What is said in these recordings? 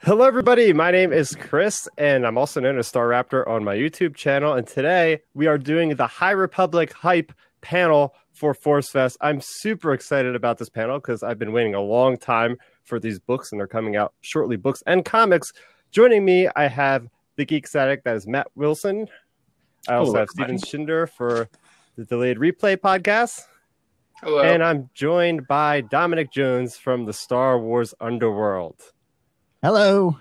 Hello, everybody. My name is Chris, and I'm also known as Star Raptor on my YouTube channel. And today we are doing the High Republic Hype panel for ForceFest. I'm super excited about this panel because I've been waiting a long time for these books, and they're coming out shortly, books and comics. Joining me, I have the Geek Static, that is Matt Wilson. I also have Steven Schinder for the Delayed Replay podcast. Hello. And I'm joined by Dominic Jones from the Star Wars Underworld. Hello.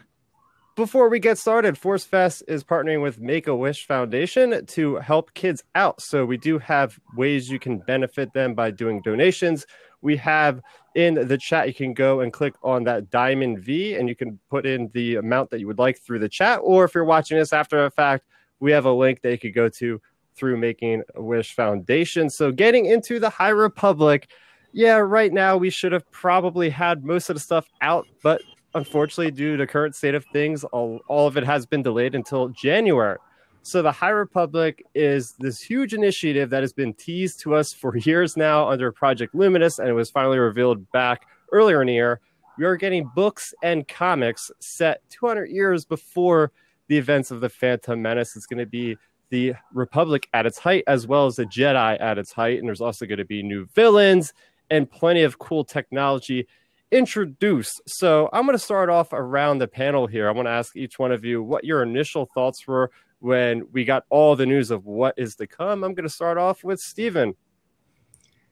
Before we get started, ForceFest is partnering with Make-A-Wish Foundation to help kids out. So we do have ways you can benefit them by doing donations. We have in the chat, you can go and click on that diamond V and you can put in the amount that you would like through the chat. Or if you're watching this after the fact, we have a link that you could go to through Make-A-Wish Foundation. So getting into the High Republic, yeah, right now we should have probably had most of the stuff out, but unfortunately, due to current state of things, all of it has been delayed until January. So the High Republic is this huge initiative that has been teased to us for years now under Project Luminous, and it was finally revealed back earlier in the year. We are getting books and comics set 200 years before the events of the Phantom Menace. It's going to be the Republic at its height, as well as the Jedi at its height, and there's also going to be new villains and plenty of cool technology introduced. So I'm going to start off around the panel here. I want to ask each one of you what your initial thoughts were when we got all the news of what is to come. I'm going to start off with Steven.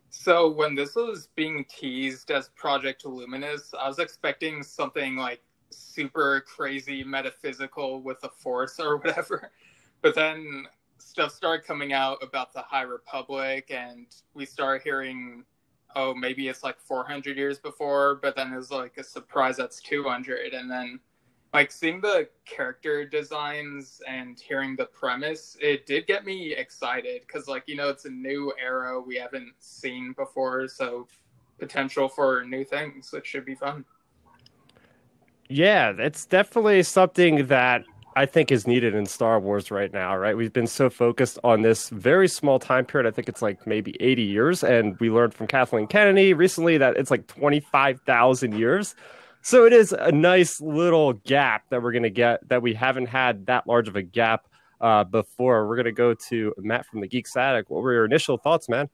So when this was being teased as Project Luminous, I was expecting something like super crazy metaphysical with the Force or whatever. But then stuff started coming out about the High Republic, and we started hearing, oh, maybe it's like 400 years before, but then it was like a surprise that's 200. And then like seeing the character designs and hearing the premise, it did get me excited because, like, you know, it's a new era we haven't seen before. So potential for new things, which should be fun. Yeah, it's definitely something that I think is needed in Star Wars right now, right? We've been so focused on this very small time period. I think it's like maybe 80 years. And we learned from Kathleen Kennedy recently that it's like 25,000 years. So it is a nice little gap that we're going to get that we haven't had that large of a gap before. We're going to go to Matt from the Geek Static. What were your initial thoughts, man?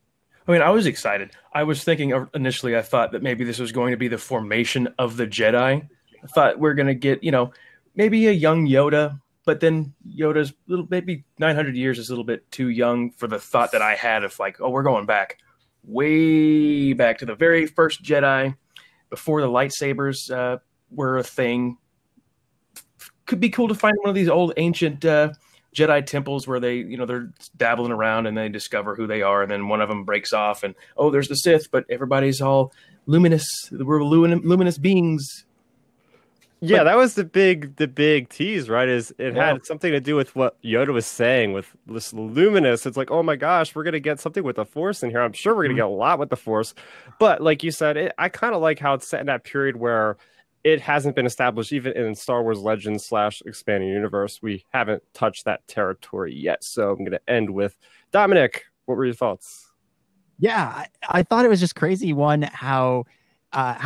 I mean, I was excited. I was thinking initially, I thought that maybe this was going to be the formation of the Jedi. I thought we're going to get, you know, maybe a young Yoda, but then Yoda's little, maybe 900 years is a little bit too young for the thought that I had of like, oh, we're going back, way back to the very first Jedi before the lightsabers were a thing. Could be cool to find one of these old ancient Jedi temples where they, you know, they're dabbling around and they discover who they are. And then one of them breaks off and, oh, there's the Sith, but everybody's all luminous. We're luminous beings. Yeah, that was the big tease, right? Is it had something to do with what Yoda was saying with this luminous. It's like, oh my gosh, we're gonna get something with the Force in here. I'm sure we're gonna get a lot with the Force, but like you said, I kind of like how it's set in that period where it hasn't been established even in Star Wars Legends / Expanding Universe. We haven't touched that territory yet. So I'm gonna end with Dominic. What were your thoughts? Yeah, I thought it was just crazy. One, how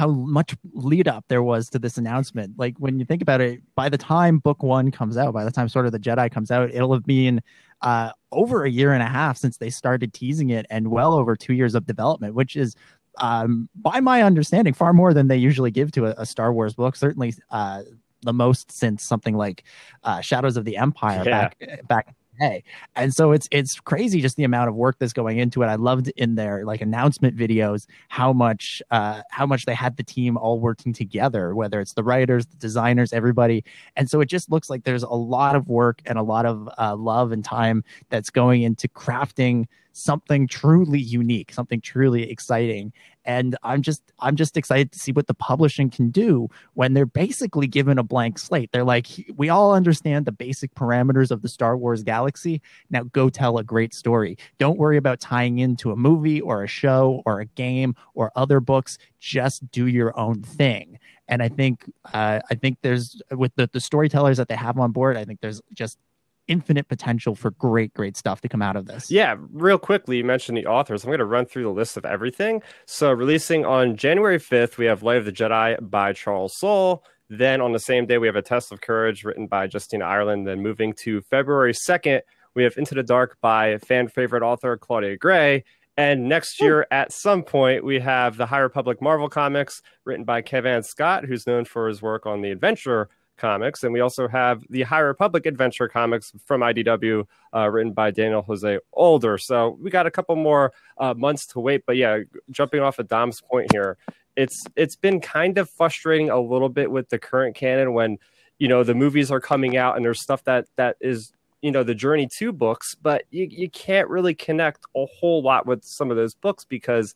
much lead up there was to this announcement. Like when you think about it, by the time book one comes out, by the time sort of the Jedi comes out, it'll have been over a year and a half since they started teasing it, and well over 2 years of development, which is, by my understanding, far more than they usually give to a Star Wars book. Certainly the most since something like Shadows of the Empire back day. And so it's crazy just the amount of work that's going into it. I loved in their like announcement videos how much they had the team all working together, whether it's the writers, the designers, everybody. And so it just looks like there's a lot of work and a lot of love and time that's going into crafting something truly unique, something truly exciting. And I'm just excited to see what the publishing can do when they're basically given a blank slate. They're like, we all understand the basic parameters of the Star Wars galaxy. Now go tell a great story. Don't worry about tying into a movie or a show or a game or other books. Just do your own thing. And I think there's, with the storytellers that they have on board, I think there's just infinite potential for great stuff to come out of this. Yeah, real quickly, you mentioned the authors. I'm going to run through the list of everything. So releasing on January 5th, we have Light of the Jedi by Charles Soule. Then on the same day, we have A Test of Courage written by Justina Ireland. Then moving to February 2nd, we have Into the Dark by fan favorite author Claudia Gray. And next year, at some point, we have the High Republic Marvel comics written by Kevin Scott, who's known for his work on the Adventure comics. And we also have the High Republic Adventure comics from IDW written by Daniel Jose Older. So we got a couple more months to wait. But yeah, jumping off of Dom's point here, it's been kind of frustrating a little bit with the current canon when, you know, the movies are coming out and there's stuff that is, you know, the Journey 2 books, but you can't really connect a whole lot with some of those books because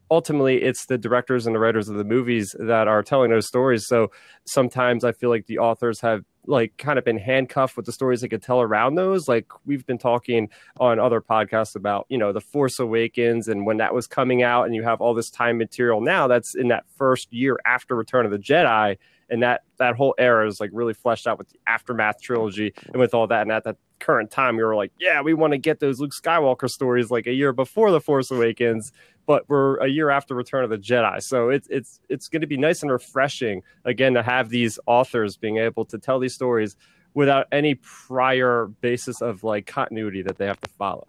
ultimately it's the directors and the writers of the movies that are telling those stories. So sometimes I feel like the authors have like kind of been handcuffed with the stories they could tell around those. Like we've been talking on other podcasts about, you know, The Force Awakens and when that was coming out, and you have all this time material now that's in that first year after Return of the Jedi. And that whole era is like really fleshed out with the Aftermath trilogy and with all that. And at that current time, we were like, yeah, we want to get those Luke Skywalker stories like a year before The Force Awakens, but we're a year after Return of the Jedi. So it's going to be nice and refreshing again to have these authors being able to tell these stories without any prior basis of like continuity that they have to follow.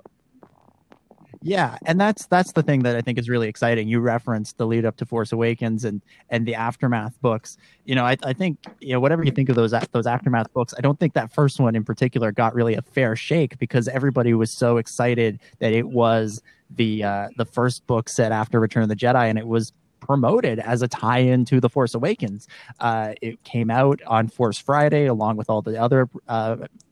Yeah, and that's the thing that I think is really exciting. You referenced the lead up to Force Awakens and the Aftermath books. You know, I think, you know, whatever you think of those Aftermath books, I don't think that first one in particular got really a fair shake because everybody was so excited that it was the first book set after Return of the Jedi, and it was promoted as a tie-in to The Force Awakens. It came out on Force Friday along with all the other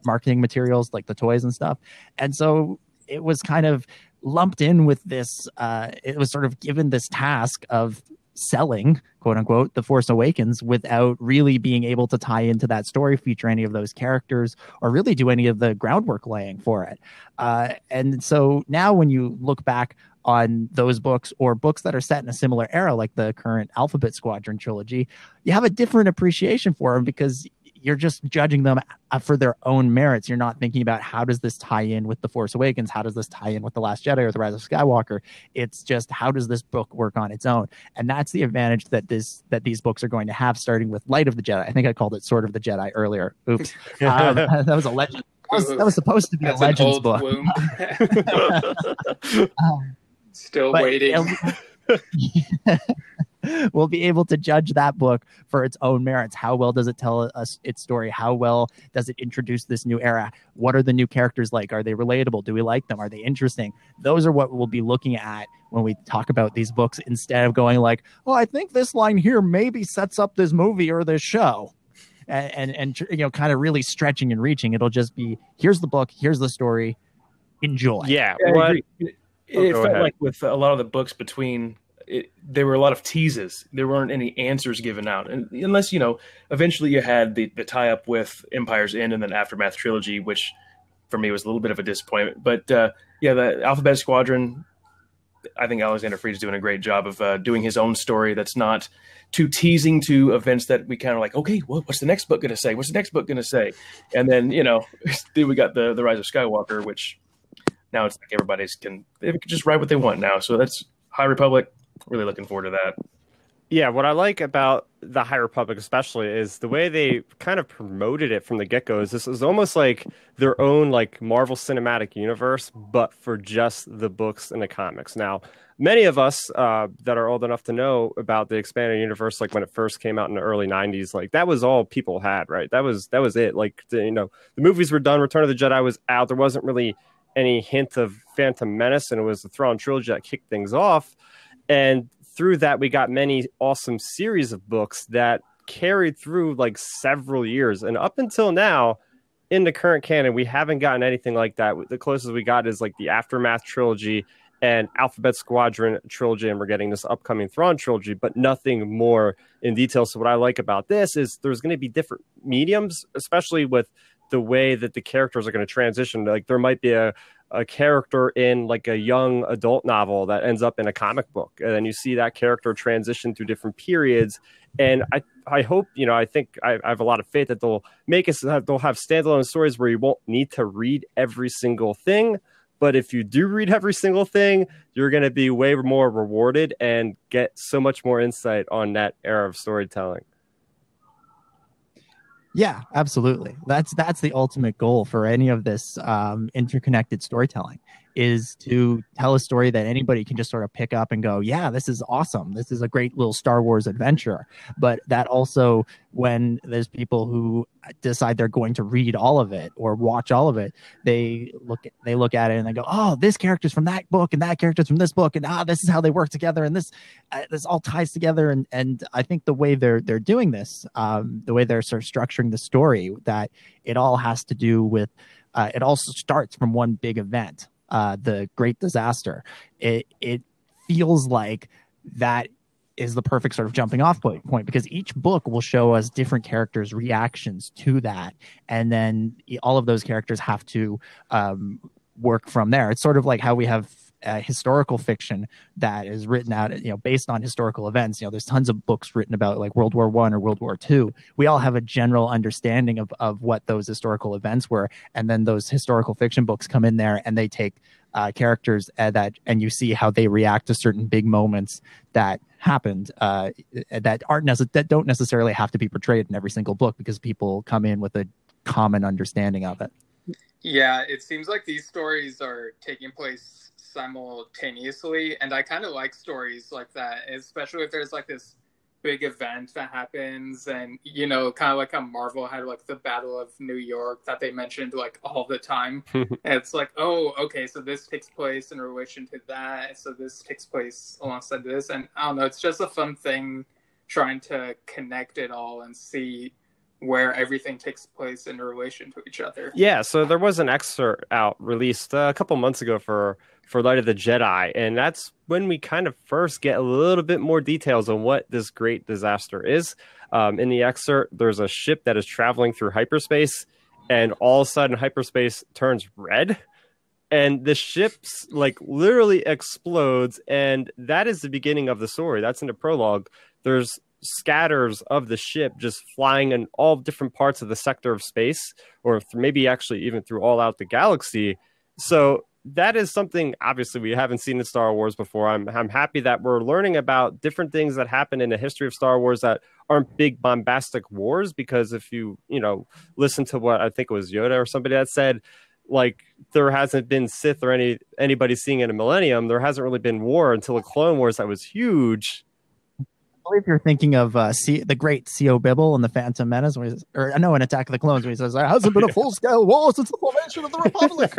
marketing materials like the toys and stuff, and so it was kind of lumped in with this. It was sort of given this task of selling, quote unquote, The Force Awakens without really being able to tie into that story, feature any of those characters, or really do any of the groundwork laying for it. And so now when you look back on those books or books that are set in a similar era, like the current Alphabet Squadron trilogy, you have a different appreciation for them because you're just judging them for their own merits. You're not thinking about how does this tie in with The Force Awakens? How does this tie in with The Last Jedi or The Rise of Skywalker? It's just how does this book work on its own? And that's the advantage that these books are going to have, starting with Light of the Jedi. I think I called it Sword of the Jedi earlier. Oops. That was a legend. That was supposed to be a Legends book. Still waiting. We'll be able to judge that book for its own merits. How well does it tell us its story? How well does it introduce this new era? What are the new characters like? Are they relatable? Do we like them? Are they interesting? Those are what we'll be looking at when we talk about these books, instead of going like, oh, I think this line here maybe sets up this movie or this show. And you know, kind of really stretching and reaching. It'll just be, here's the book, here's the story, enjoy. Yeah. It felt like with a lot of the books there were a lot of teases. There weren't any answers given out. And unless, you know, eventually you had the tie-up with Empire's End and then Aftermath trilogy, which for me was a little bit of a disappointment. But yeah, the Alphabet Squadron, I think Alexander Freed's doing a great job of doing his own story that's not too teasing to events that we kind of like, okay, what's the next book going to say? What's the next book going to say? And then, you know, then we got the Rise of Skywalker, which now it's like they can just write what they want now. So that's High Republic. Really looking forward to that. Yeah, what I like about the High Republic especially is the way they kind of promoted it from the get-go. Is this is almost like their own like Marvel Cinematic Universe, but for just the books and the comics. Now, many of us that are old enough to know about the expanded universe, like when it first came out in the early 90s, like that was all people had, right? That was it. Like, the movies were done. Return of the Jedi was out. There wasn't really any hint of Phantom Menace, and it was the Thrawn trilogy that kicked things off. And through that, we got many awesome series of books that carried through like several years. And up until now, in the current canon, we haven't gotten anything like that. The closest we got is like the Aftermath trilogy and Alphabet Squadron trilogy, and we're getting this upcoming Thrawn trilogy, but nothing more in detail. So what I like about this is there's going to be different mediums, especially with the way that the characters are going to transition. Like there might be a character in like a young adult novel that ends up in a comic book, and then you see that character transition through different periods. And I hope, I think I have a lot of faith that they'll have standalone stories where you won't need to read every single thing. But if you do read every single thing, you're going to be way more rewarded and get so much more insight on that era of storytelling. Yeah, absolutely. That's the ultimate goal for any of this interconnected storytelling, is to tell a story that anybody can just sort of pick up and go, yeah, this is awesome. This is a great little Star Wars adventure. But that also, when there's people who decide they're going to read all of it or watch all of it, they look at it and they go, oh, this character's from that book and that character's from this book, and this is how they work together, and this all ties together. And I think the way they're doing this, the way they're sort of structuring the story, that it all has to do with it also starts from one big event, the Great Disaster. It feels like that is the perfect sort of jumping off point, because each book will show us different characters' reactions to that, and then all of those characters have to work from there. It's sort of like how we have historical fiction that is written out, based on historical events. There's tons of books written about like World War I or World War II. We all have a general understanding of what those historical events were, and then those historical fiction books come in there and they take characters and you see how they react to certain big moments that happened that don't necessarily have to be portrayed in every single book, because people come in with a common understanding of it. Yeah, it seems like these stories are taking place simultaneously, and I kind of like stories like that, especially if there's like this big event that happens, and kind of like how Marvel had like the Battle of New York that they mentioned like all the time. And it's like, oh, okay, so this takes place in relation to that, so this takes place alongside this, and I don't know, it's just a fun thing trying to connect it all and see where everything takes place in relation to each other. Yeah, so there was an excerpt released a couple months ago for Light of the Jedi, and that's when we kind of first get a little bit more details on what this Great Disaster is. In the excerpt, there's a ship that is traveling through hyperspace, and all of a sudden hyperspace turns red, and the ship's like literally explodes, and that is the beginning of the story. That's in the prologue. There's scatters of the ship just flying in all different parts of the sector of space, or maybe actually even through all out the galaxy. So that is something obviously we haven't seen in Star Wars before. I'm happy that we're learning about different things that happen in the history of Star Wars that aren't big bombastic wars, because if you listen to what I think it was Yoda or somebody that said, like, there hasn't been Sith or anybody seeing in a millennium, there hasn't really been war until the Clone Wars that was huge. I believe you're thinking of the great C.O. Bibble in The Phantom Menace, in Attack of the Clones, where he says, there hasn't been a full-scale war since the formation of the Republic.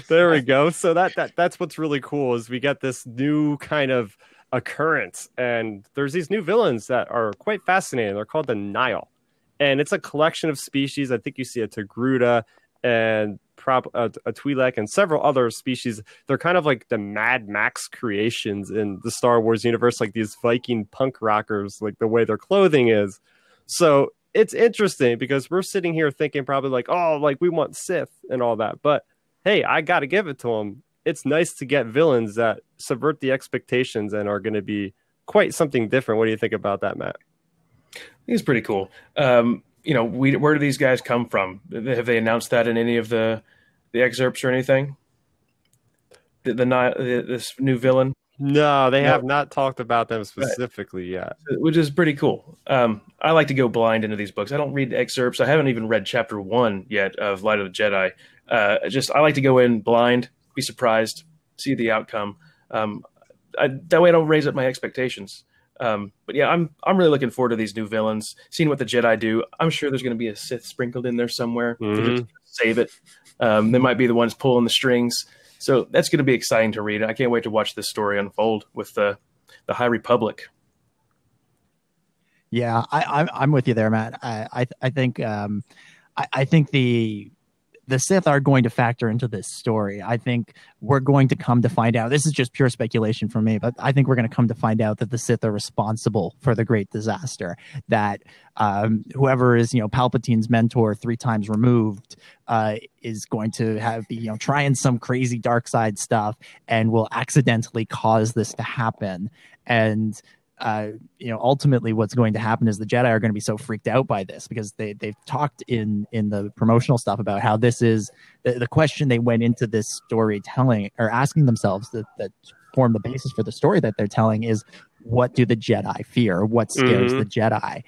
There we go. So that's what's really cool, is we get this new kind of occurrence, and there's these new villains that are quite fascinating. They're called the Nile, and it's a collection of species. I think you see a Togruta and a Twi'lek and several other species. They're kind of like the Mad Max creations in the Star Wars universe, like these Viking punk rockers, like the way their clothing is. So it's interesting, because we're sitting here thinking probably like, oh, like we want Sith and all that. But hey, I got to give it to them. It's nice to get villains that subvert the expectations and are going to be quite something different. What do you think about that, Matt? I think it's pretty cool. Where do these guys come from? Have they announced that in any of the excerpts or anything? This new villain? No, they have not talked about them specifically yet. Which is pretty cool. I like to go blind into these books. I don't read excerpts. I haven't even read chapter 1 yet of Light of the Jedi. I like to go in blind, be surprised, see the outcome. That way I don't raise up my expectations. But yeah, I'm really looking forward to these new villains, seeing what the Jedi do. I'm sure there's going to be a Sith sprinkled in there somewhere to save it. They might be the ones pulling the strings. So that's going to be exciting to read. I can't wait to watch this story unfold with the High Republic. Yeah, I'm with you there, Matt. I think the Sith are going to factor into this story. I think we're going to come to find out, this is just pure speculation for me, but I think we're going to come to find out that the Sith are responsible for the Great Disaster, that whoever is, Palpatine's mentor 3 times removed is going to be trying some crazy dark side stuff and will accidentally cause this to happen. And ultimately what's going to happen is the Jedi are going to be so freaked out by this, because they've talked in the promotional stuff about how this is the question they went into this storytelling or asking themselves that form the basis for the story that they're telling is, what do the Jedi fear? What scares the Jedi?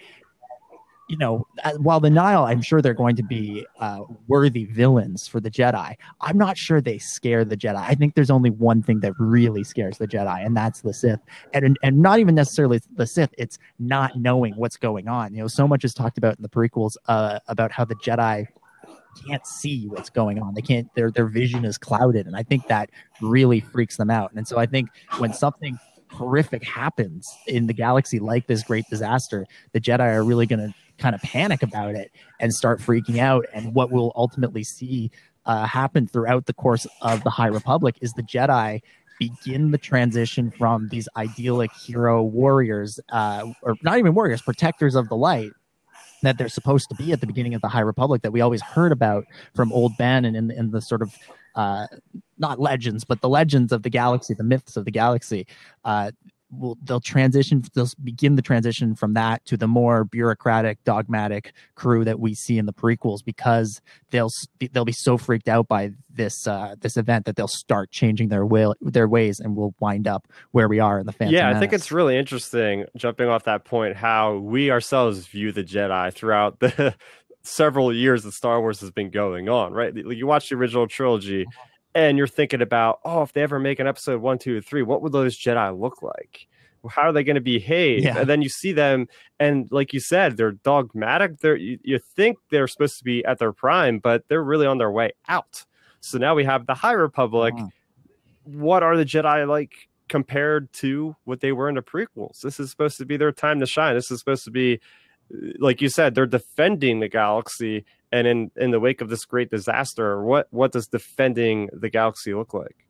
while the Nile, I'm sure they're going to be worthy villains for the Jedi. I'm not sure they scare the Jedi. I think there's only one thing that really scares the Jedi, and that's the Sith. And not even necessarily the Sith. It's not knowing what's going on. So much is talked about in the prequels about how the Jedi can't see what's going on. They can't. Their vision is clouded, and I think that really freaks them out. And so I think when something horrific happens in the galaxy like this great disaster, the Jedi are really going to kind of panic about it and start freaking out. And what we'll ultimately see happen throughout the course of the High Republic is the Jedi begin the transition from these idyllic hero warriors, or not even warriors, protectors of the light, that they're supposed to be at the beginning of the High Republic, that we always heard about from Old Ben and in the sort of not legends, but the legends of the galaxy, the myths of the galaxy. They'll begin the transition from that to the more bureaucratic, dogmatic crew that we see in the prequels, because they'll be so freaked out by this event that they'll start changing their ways, and we'll wind up where we are in the Phantom Menace. I think it's really interesting, jumping off that point, how we ourselves view the Jedi throughout the several years that Star Wars has been going on, right? You watch the original trilogy and you're thinking about, if they ever make an episode 1, 2, 3, what would those Jedi look like? How are they going to behave? Yeah. And then you see them, and like you said, they're dogmatic. You think they're supposed to be at their prime, but they're really on their way out. So now we have the High Republic. What are the Jedi like compared to what they were in the prequels? This is supposed to be their time to shine. This is supposed to be, like you said, they're defending the galaxy. And in the wake of this great disaster, what does defending the galaxy look like?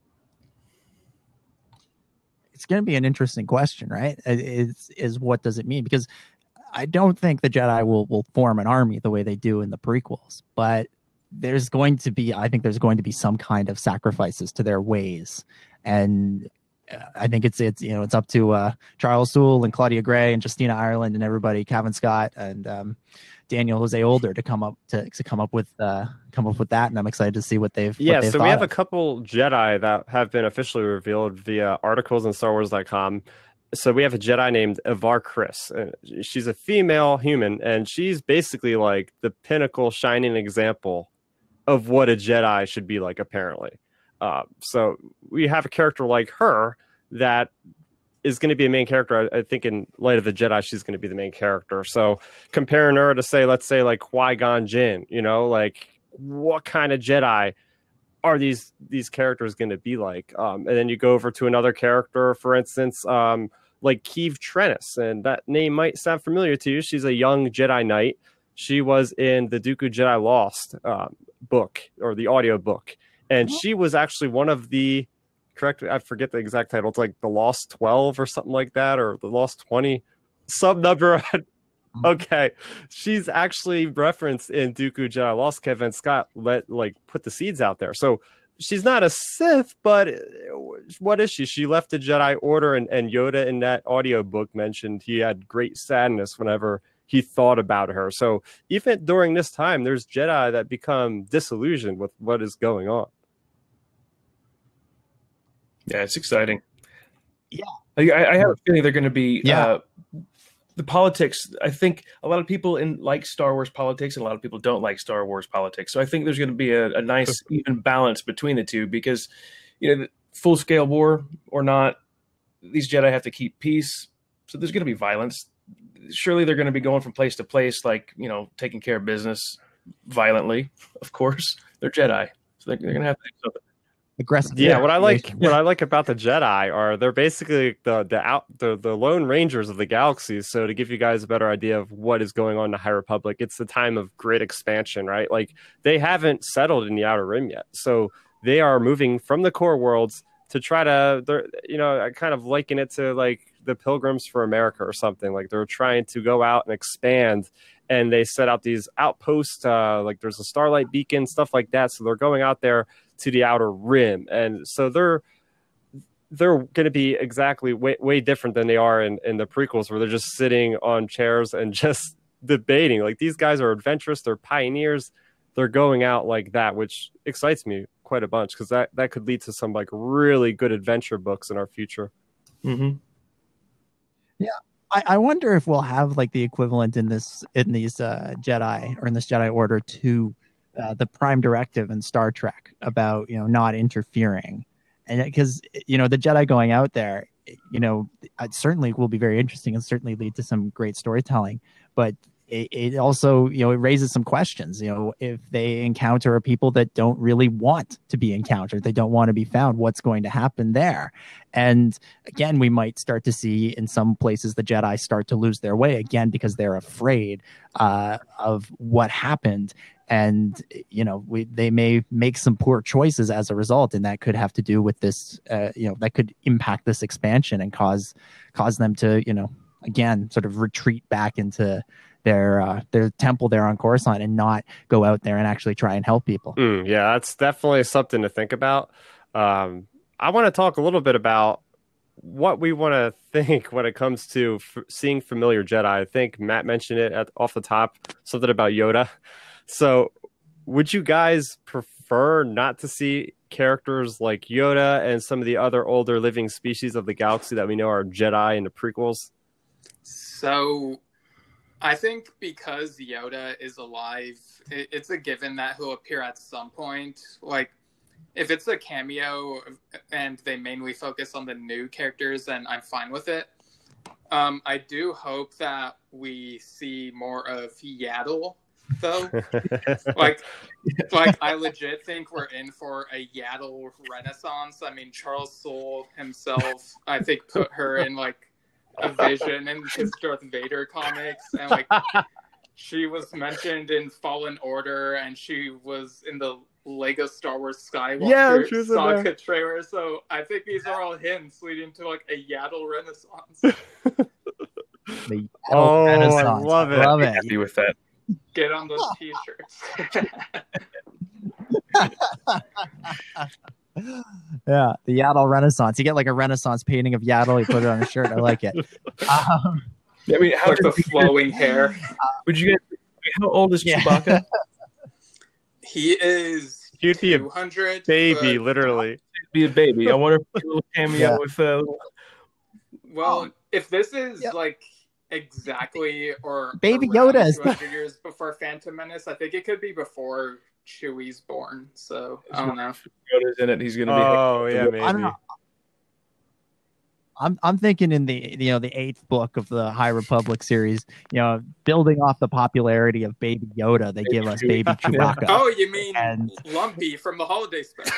It's going to be an interesting question, right? Is what does it mean? Because I don't think the Jedi will form an army the way they do in the prequels, but there's going to be some kind of sacrifices to their ways. And I think it's up to Charles Soule and Claudia Gray and Justina Ireland and everybody, Cavan Scott and Daniel Jose Older, to come up with that, and I'm excited to see what they've. So we have a couple Jedi that have been officially revealed via articles on StarWars.com. So we have a Jedi named Avar Kriss. She's a female human, and she's basically like the pinnacle, shining example of what a Jedi should be like, apparently. So we have a character like her that is going to be a main character. I think in light of the Jedi, she's going to be the main character. So comparing her to let's say like Qui-Gon Jinn, like what kind of Jedi are these characters going to be like? And then you go over to another character, for instance, like Keeve Trennis, and that name might sound familiar to you. She's a young Jedi Knight. She was in the Dooku Jedi Lost book, or the audio book. And she was actually one of the, I forget the exact title. It's like the Lost 12 or something like that, or the Lost 20, some number. Okay. She's actually referenced in Dooku Jedi Lost. Kevin Scott put the seeds out there. So she's not a Sith, but what is she? She left the Jedi Order, and Yoda in that audio book mentioned he had great sadness whenever he thought about her. So even during this time, there's Jedi that become disillusioned with what is going on. Yeah, it's exciting. Yeah, I have a feeling they're going to be the politics. I think a lot of people like Star Wars politics, and a lot of people don't like Star Wars politics. So I think there's going to be a nice even balance between the two, because full scale war or not, these Jedi have to keep peace. So there's going to be violence. Surely they're going to be going from place to place, taking care of business violently. Of course, they're Jedi, so they're going to have to do something. Aggressive. Yeah, what I like about the Jedi are they're basically the Lone Rangers of the galaxy. So to give you guys a better idea of what is going on in the High Republic, it's the time of great expansion, right? Like they haven't settled in the Outer Rim yet, so they are moving from the core worlds to try to, I kind of liken it to like the Pilgrims for America or something. Like they're trying to go out and expand, and they set out these outposts, like there's a Starlight Beacon, stuff like that. So they're going out there to the Outer Rim, and so they're going to be exactly way different than they are in the prequels, where they're just sitting on chairs and just debating. Like these guys are adventurous, they're pioneers, they're going out like that, which excites me quite a bunch, because that could lead to some like really good adventure books in our future. Mm-hmm. Yeah, I wonder if we'll have like the equivalent in these Jedi, or in this Jedi Order, to the Prime Directive in Star Trek about, not interfering, and because the Jedi going out there, it certainly will be very interesting and certainly lead to some great storytelling, but it also, it raises some questions. If they encounter people that don't really want to be encountered, they don't want to be found, what's going to happen there? And again, we might start to see in some places the Jedi start to lose their way again because they're afraid of what happened. And, they may make some poor choices as a result. And that could have to do with this, that could impact this expansion and cause them to, again, sort of retreat back into their temple there on Coruscant and not go out there and actually try and help people. Yeah, that's definitely something to think about. I want to talk a little bit about what we want to think when it comes to seeing familiar Jedi. I think Matt mentioned it off the top, something about Yoda. So would you guys prefer not to see characters like Yoda and some of the other older living species of the galaxy that we know are Jedi in the prequels? So I think because Yoda is alive, it's a given that he'll appear at some point. Like, if it's a cameo and they mainly focus on the new characters, then I'm fine with it. I do hope that we see more of Yaddle, though. like I legit think we're in for a Yaddle renaissance. I mean, Charles Soule himself, I think, put her in like a vision in his Darth Vader comics, and she was mentioned in Fallen Order, and she was in the Lego Star Wars Skywalker saga trailer. So I think these are all hints leading to like a Yaddle renaissance. Renaissance. I love it. I'm happy with that. Get on those t-shirts. Yeah, the Yaddle Renaissance. You get like a Renaissance painting of Yaddle, you put it on a shirt. I like it. I mean, with the flowing hair. Would you get? How old is Chewbacca? He is. He'd be 200, a baby, literally. He'd be a baby. I wonder if a little cameo with. Well, if this is like exactly or Baby Yoda is 200 years before Phantom Menace, I think it could be before Chewie's born. So I don't know. If Yoda's in it, he's gonna be. Oh yeah, maybe. I don't know. I'm thinking in the the 8th book of the High Republic series, building off the popularity of Baby Yoda, they give us Baby Chewbacca. Oh, you mean Lumpy from the holiday special?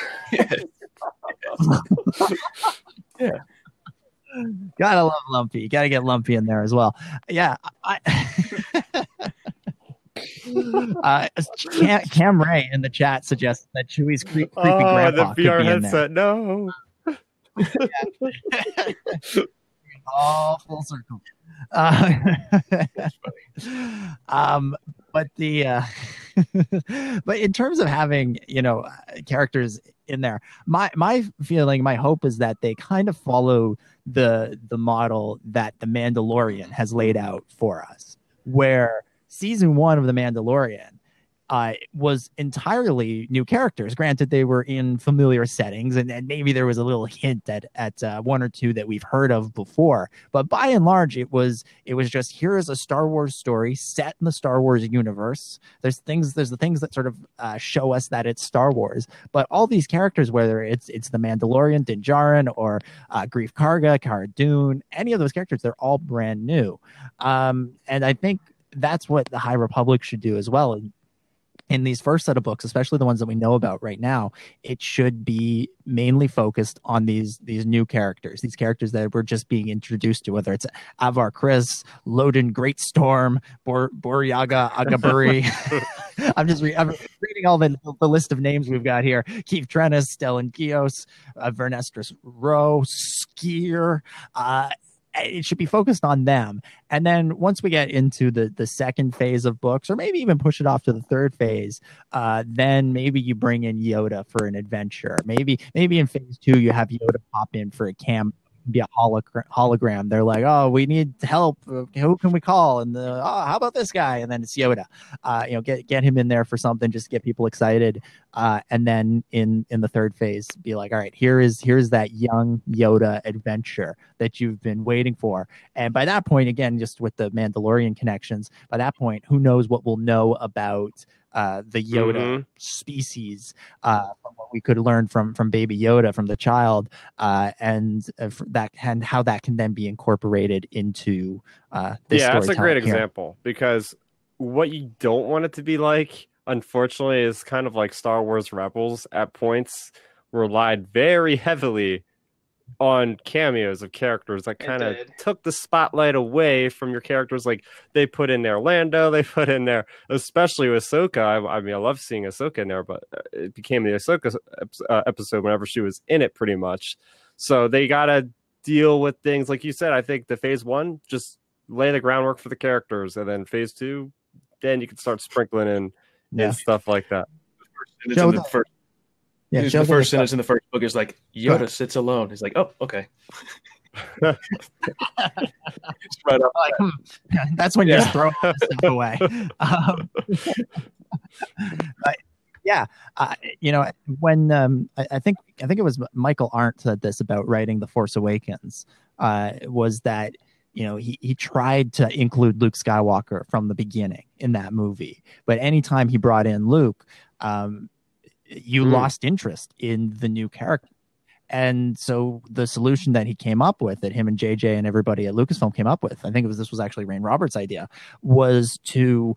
Yeah. Gotta love Lumpy. Gotta get Lumpy in there as well. Yeah. Cam Ray in the chat suggests that Chewie's creepy grandpa the VR could be headset. in there. No. All full circle. But but in terms of having characters in there, my feeling, my hope is that they kind of follow the model that The Mandalorian has laid out for us, where season 1 of The Mandalorian was entirely new characters. Granted, they were in familiar settings, and maybe there was a little hint at one or two that we've heard of before. But by and large, it was just, here is a Star Wars story set in the Star Wars universe. There's the things that sort of show us that it's Star Wars. But all these characters, whether it's the Mandalorian, Din Djarin, or Greef Karga, Cara Dune, any of those characters, they're all brand new. And I think that's what the High Republic should do as well. In these first set of books, especially the ones that we know about right now, it should be mainly focused on these new characters, these characters that we're just being introduced to, whether it's Avar Kriss, Loden Greatstorm, Boryaga Agaburi. I'm reading all the list of names we've got here. Keith Trennis, Stellan Gios, Vernestris Rowe, Skier. It should be focused on them. And then once we get into the second phase of books, or maybe even push it off to the third phase, then maybe you bring in Yoda for an adventure. Maybe in phase 2, you have Yoda pop in for a camp be a hologram. They're like, oh, we need help. Who can we call? And how about this guy? And then it's Yoda. Get him in there for something, just to get people excited. And then in the third phase, be like, all right, here's that young Yoda adventure that you've been waiting for. And by that point, again, just with the Mandalorian connections, by that point, who knows what we'll know about the Yoda species, from what we could learn from Baby Yoda, from the child, and how that can then be incorporated into this. Yeah, that's a great example, because what you don't want it to be like, unfortunately, is kind of like Star Wars Rebels. At points relied very heavily on cameos of characters that kind of took the spotlight away from your characters. Like, they put in there Lando, they put in there, especially with Ahsoka. I mean, I love seeing Ahsoka in there, but it became the Ahsoka episode whenever she was in it, pretty much. So they gotta deal with things like you said. I think the phase 1, just lay the groundwork for the characters, and then phase 2, then you can start sprinkling in and stuff like that. The first sentence in the first book is like, Yoda sits alone. He's like, oh, okay. It's right up. That's when you just throw stuff away. When I think it was Michael Arndt said this about writing The Force Awakens, was that he tried to include Luke Skywalker from the beginning in that movie, but anytime he brought in Luke, you lost interest in the new character. And so the solution that he came up with, that him and JJ and everybody at Lucasfilm came up with, I think this was actually Rain Roberts' idea, was to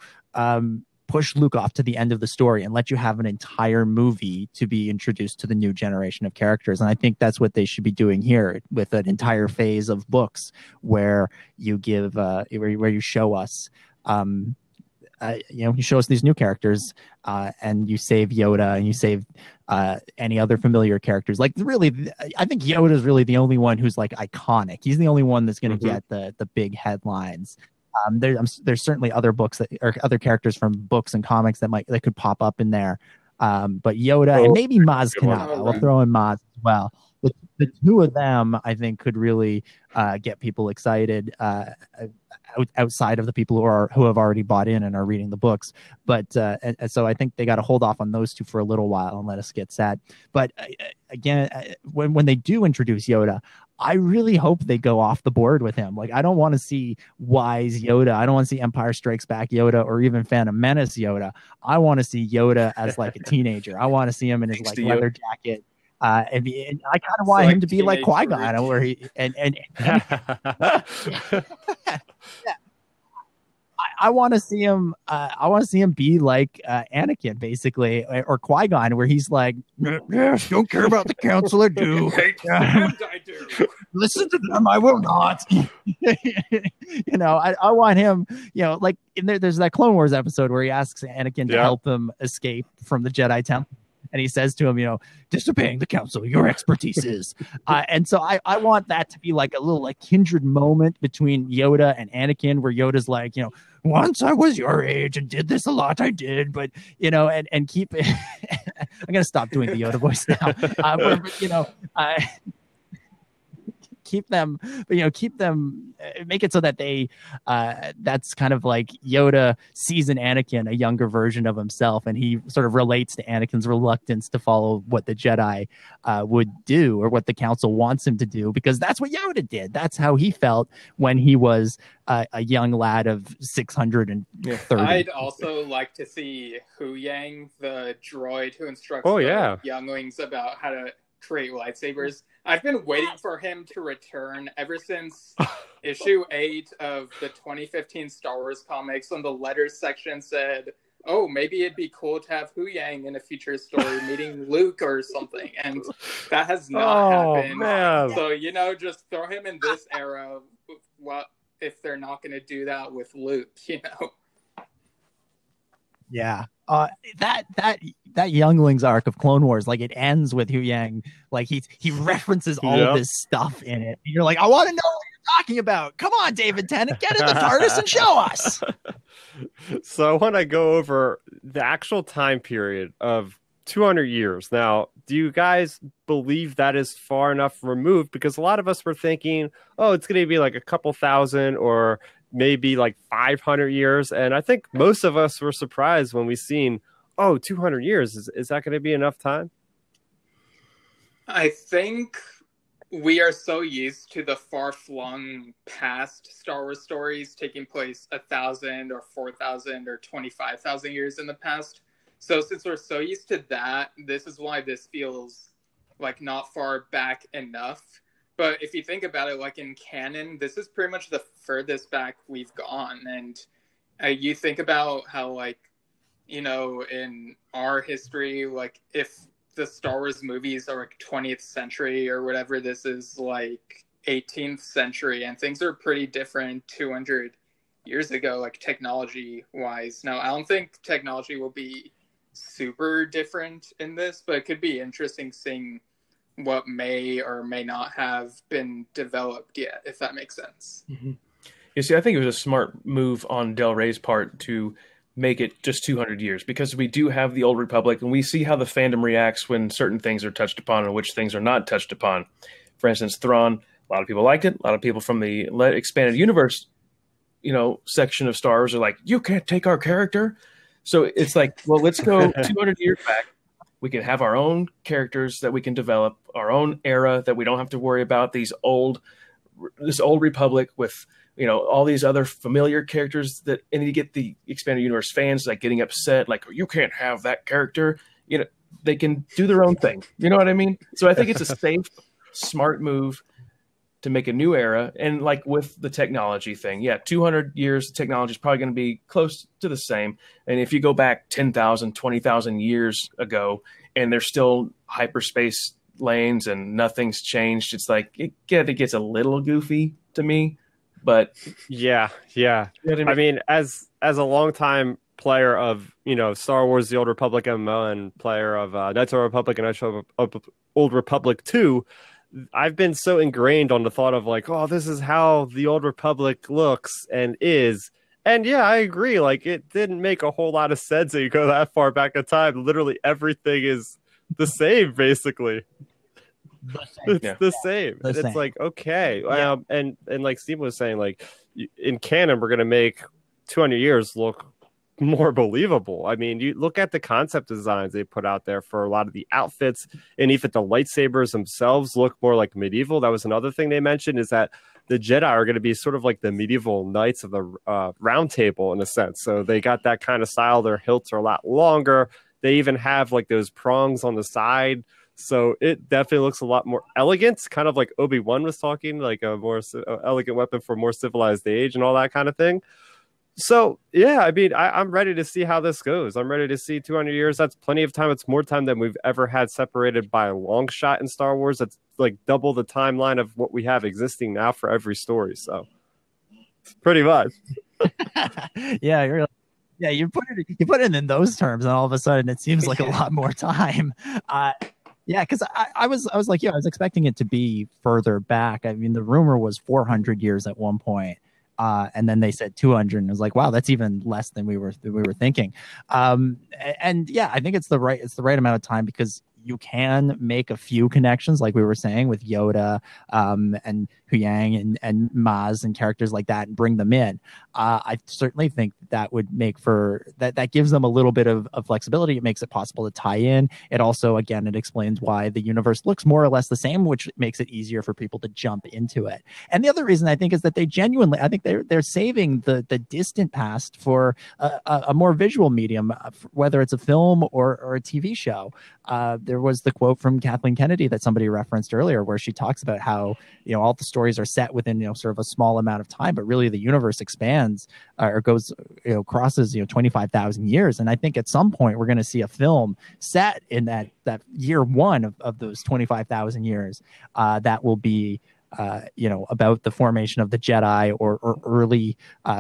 push Luke off to the end of the story and let you have an entire movie to be introduced to the new generation of characters. And I think that's what they should be doing here, with an entire phase of books where you give where you show us you show us these new characters, and you save Yoda, and you save any other familiar characters. Like, really, I think Yoda is really the only one who's like iconic. He's the only one that's going to get the big headlines. There's certainly other books or other characters from books and comics that could pop up in there. But Yoda and maybe Maz Kanata. We'll throw in Maz as well. The two of them, I think, could really get people excited, outside of the people who have already bought in and are reading the books. But and so I think they got to hold off on those two for a little while and let us get sad. But again, when they do introduce Yoda, I really hope they go off the board with him. Like, I don't want to see wise Yoda. I don't want to see Empire Strikes Back Yoda or even Phantom Menace Yoda. I want to see Yoda as like a teenager. I want to see him in his like leather jacket. And I kind of want him to be like Qui-Gon, where he and I want to see him. I want to see him be like Anakin, basically, or Qui-Gon, where he's like, "Yes, don't care about the council, I do. I do. Listen to them, I will not." I want him. Like there's that Clone Wars episode where he asks Anakin to help him escape from the Jedi Temple. And he says to him, disobeying the council, your expertise is. And so I want that to be like a little like kindred moment between Yoda and Anakin, where Yoda's like, once I was your age and did this a lot, I did, but, and keep it. I'm going to stop doing the Yoda voice now. Keep them, make it so that that's kind of like Yoda sees in Anakin a younger version of himself, and he sort of relates to Anakin's reluctance to follow what the Jedi would do, or what the council wants him to do, because that's what Yoda did. That's how he felt when he was a young lad of 630. I'd also like to see Hu Yang, the droid who instructs the younglings about how to create lightsabers. I've been waiting for him to return ever since issue 8 of the 2015 Star Wars comics, when the letters section said, oh, maybe it'd be cool to have Hu Yang in a future story meeting Luke or something. And that has not happened. Man. So, just throw him in this era. Well, if they're not going to do that with Luke, Yeah. That younglings arc of Clone Wars, like, it ends with Hu Yang, like he references all of this stuff in it. And you're like, I want to know what you're talking about. Come on, David Tennant, get in the TARDIS and show us. So I want to go over the actual time period of 200 years. Now, do you guys believe that is far enough removed? Because a lot of us were thinking, oh, it's going to be like a couple thousand or maybe like 500 years. And I think most of us were surprised when we seen, oh, 200 years. Is that going to be enough time? I think we are so used to the far-flung past Star Wars stories taking place 1,000 or 4,000 or 25,000 years in the past. So since we're so used to that, this is why this feels like not far back enough. But if you think about it, like in canon, this is pretty much the furthest back we've gone. And you think about how, like, you know, in our history, like if the Star Wars movies are like 20th century or whatever, this is like 18th century, and things are pretty different 200 years ago, like technology wise. Now, I don't think technology will be super different in this, but it could be interesting seeing what may or may not have been developed yet, if that makes sense. Mm-hmm. You see, I think it was a smart move on Del Rey's part to make it just 200 years, because we do have the Old Republic, and we see how the fandom reacts when certain things are touched upon and which things are not touched upon. For instance, Thrawn, a lot of people liked it. A lot of people from the expanded universe, you know, section of Star Wars are like, you can't take our character. So it's like, well, let's go 200 years back. We can have our own characters that we can develop, our own era that we don't have to worry about this old Republic with, you know, all these other familiar characters that, and you get the expanded universe fans like getting upset, like, you can't have that character. You know, they can do their own thing. You know what I mean? So I think it's a safe, smart move to make a new era. And like with the technology thing, 200 years, technology is probably going to be close to the same. And if you go back 10,000, 20,000 years ago, and there's still hyperspace lanes and nothing's changed, it's like, it gets a little goofy to me. But yeah. You know what I mean, as a longtime player of, you know, Star Wars: The Old Republic MMO and player of Knights of the Republic and Knights of Old Republic 2, I've been so ingrained on the thought of like, oh, this is how the Old Republic looks and is. And yeah, I agree. Like, it didn't make a whole lot of sense that you go that far back in time. Literally everything is the same, basically. It's the same. It's like, okay. And like Steve was saying, like, in canon, we're going to make 200 years look more believable. I mean, you look at the concept designs they put out there for a lot of the outfits, and even the lightsabers themselves look more like medieval. That was another thing they mentioned, is that the Jedi are going to be sort of like the medieval knights of the round table in a sense. So they got that kind of style. Their hilts are a lot longer. They even have like those prongs on the side. So it definitely looks a lot more elegant, kind of like Obi-Wan was talking, like a more elegant weapon for more civilized age and all that kind of thing. So, yeah, I mean, I'm ready to see how this goes. I'm ready to see 200 years. That's plenty of time. It's more time than we've ever had separated by a long shot in Star Wars. That's like double the timeline of what we have existing now for every story. So, pretty much. Yeah, you put it in those terms, and all of a sudden it seems like a lot more time. Yeah, because I was like, I was expecting it to be further back. I mean, the rumor was 400 years at one point, and then they said 200, and I was like, wow, that's even less than we were thinking. And yeah, I think it's the right amount of time, because you can make a few connections, like we were saying, with Yoda and Huyang and Maz and characters like that, and bring them in. I certainly think that would make for that gives them a little bit of flexibility. It makes it possible to tie in. It also, again, it explains why the universe looks more or less the same, which makes it easier for people to jump into it. And the other reason, I think, is that I think they're saving the distant past for a more visual medium, whether it's a film or a TV show. There was the quote from Kathleen Kennedy that somebody referenced earlier, where she talks about how, you know, all the stories are set within, you know, sort of a small amount of time, but really the universe expands or goes, you know, crosses, you know, 25,000 years. And I think at some point we're going to see a film set in that year one of those 25,000 years that will be, you know, about the formation of the Jedi or early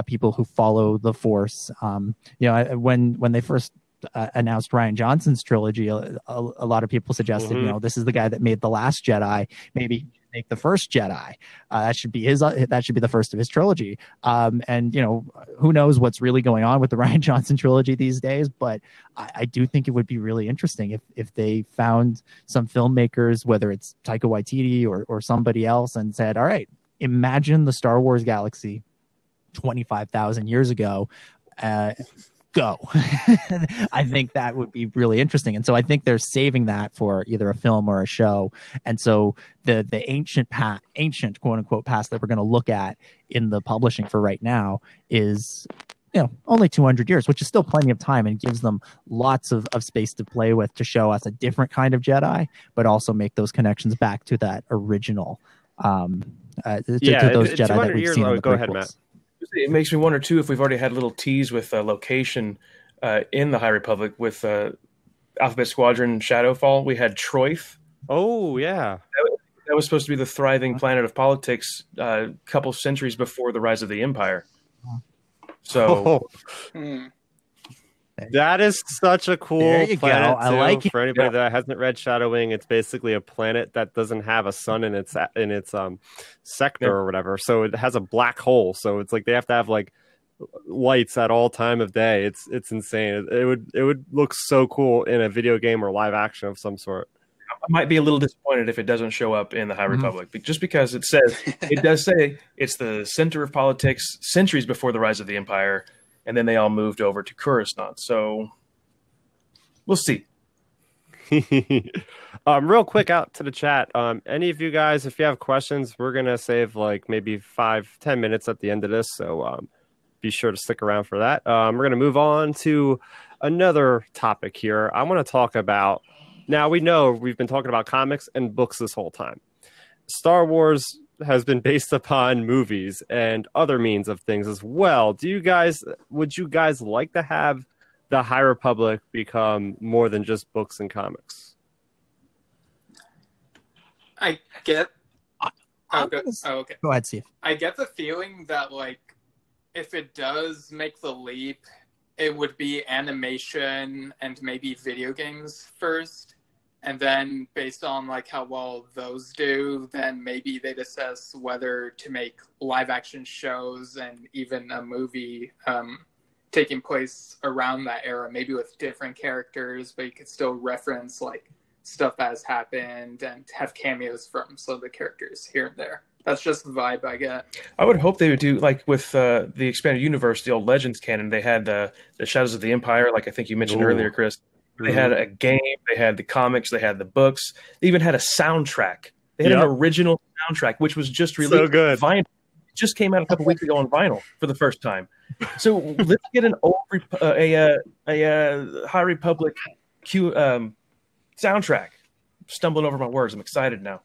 people who follow the Force. You know, when they first announced Rian Johnson's trilogy, a lot of people suggested, you know, this is the guy that made The Last Jedi. Maybe make the first Jedi. That should be his. That should be the first of his trilogy. And who knows what's really going on with the Rian Johnson trilogy these days? But I do think it would be really interesting if they found some filmmakers, whether it's Taika Waititi or somebody else, and said, "All right, imagine the Star Wars galaxy 25,000 years ago. Go." I think that would be really interesting. And so I think they're saving that for either a film or a show. And so the ancient quote unquote past that we're going to look at in the publishing for right now is only 200 years, which is still plenty of time, and gives them lots of space to play with to show us a different kind of Jedi, but also make those connections back to that original to those Jedi that we've seen in the go ahead, Matt. It makes me wonder too if we've already had a little tease with a location in the High Republic with Alphabet Squadron Shadowfall. We had Troith. Oh yeah, that was supposed to be the thriving planet of politics a couple centuries before the rise of the Empire. So that is such a cool planet. I like it. For anybody that hasn't read Shadow Wing, it's basically a planet that doesn't have a sun in its sector or whatever. So it has a black hole. So it's like they have to have like lights at all time of day. It's insane. It would look so cool in a video game or live action of some sort. I might be a little disappointed if it doesn't show up in the High Republic, just because it does say it's the center of politics centuries before the rise of the Empire. And then they all moved over to Coruscant. So we'll see. Real quick out to the chat. Any of you guys, if you have questions, we're going to save like maybe 5-10 minutes at the end of this. So be sure to stick around for that. We're going to move on to another topic here. I want to talk about, now we know we've been talking about comics and books this whole time. Star Wars has been based upon movies and other means of things as well. Would you guys like to have the High Republic become more than just books and comics? I get. Okay. Go ahead, Steve. I get the feeling that like if it does make the leap, it would be animation and maybe video games first. And then based on like how well those do, then maybe they'd assess whether to make live action shows and even a movie taking place around that era, maybe with different characters, but you could still reference like stuff that has happened and have cameos from some of the characters here and there. That's just the vibe I get. I would hope they would do like with the expanded universe, the old Legends canon. They had the Shadows of the Empire, like I think you mentioned earlier, Chris. They had a game, they had the comics, they had the books. They even had a soundtrack. They had an original soundtrack, which was just released. So good. Vinyl. It just came out a couple weeks ago on vinyl for the first time. So let's get an old High Republic soundtrack. Stumbling over my words. I'm excited now.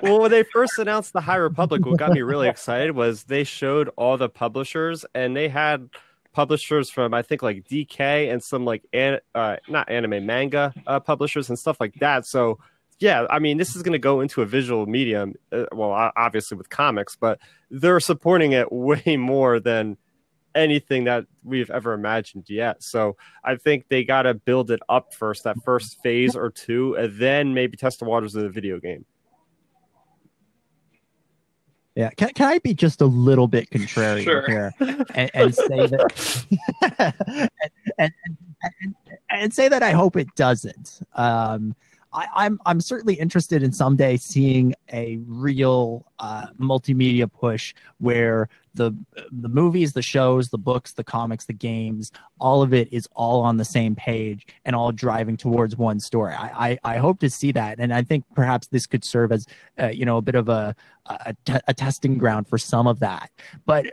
Well, when they first announced the High Republic, what got me really excited was they showed all the publishers, and they had publishers from I think like DK and some like not anime, manga publishers and stuff like that. So yeah, I mean, this is going to go into a visual medium, obviously with comics, but they're supporting it way more than anything that we've ever imagined yet. So I think they got to build it up first, that first phase or two, and then maybe test the waters of the video game. Yeah, can I be just a little bit contrarian here and say that and say that I hope it doesn't. I'm certainly interested in someday seeing a real multimedia push where the movies, the shows, the books, the comics, the games, all of it is all on the same page and all driving towards one story. I hope to see that, and I think perhaps this could serve as a bit of a testing ground for some of that. But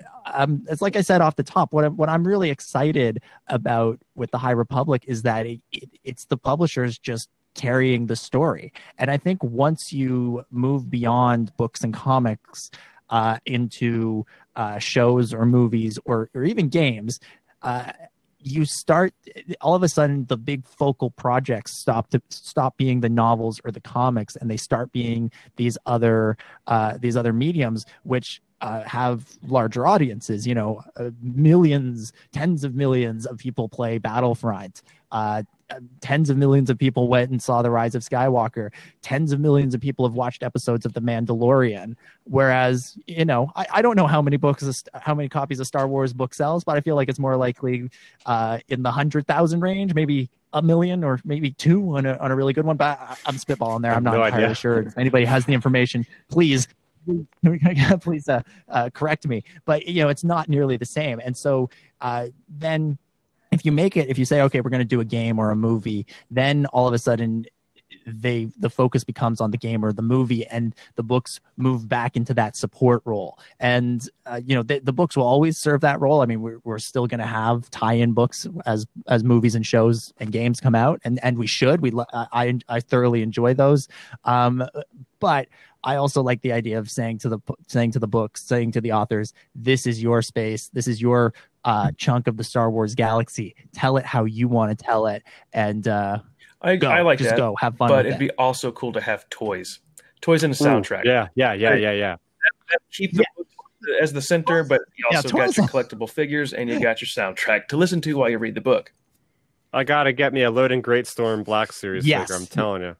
it's like I said off the top, what I'm really excited about with the High Republic is that it's the publishers just carrying the story. And I think once you move beyond books and comics into shows or movies or even games, you start all of a sudden the big focal projects stop being the novels or the comics, and they start being these other mediums, which have larger audiences. Millions, tens of millions of people play Battlefront. Tens of millions of people went and saw The Rise of Skywalker. Tens of millions of people have watched episodes of The Mandalorian. Whereas, I don't know how many copies of Star Wars book sells, but I feel like it's more likely in the 100,000 range, maybe a million or maybe two on a really good one. But I'm spitballing there. I'm not entirely sure. If anybody has the information, please correct me. But it's not nearly the same. And so then if you say, okay, we're going to do a game or a movie, then all of a sudden the focus becomes on the game or the movie, and the books move back into that support role. And the books will always serve that role. I mean, we're still going to have tie-in books as movies and shows and games come out, and we should. I thoroughly enjoy those, but I also like the idea of saying to the authors, this is your space, this is your chunk of the Star Wars galaxy. Tell it how you want to tell it, and I like that. Go have fun. But it'd be also cool to have toys and a soundtrack. Yeah. Keep the book as the center, but you also got your collectible figures and you got your soundtrack to listen to while you read the book. I gotta get me a Loading Greatstorm Black Series figure. I'm telling you.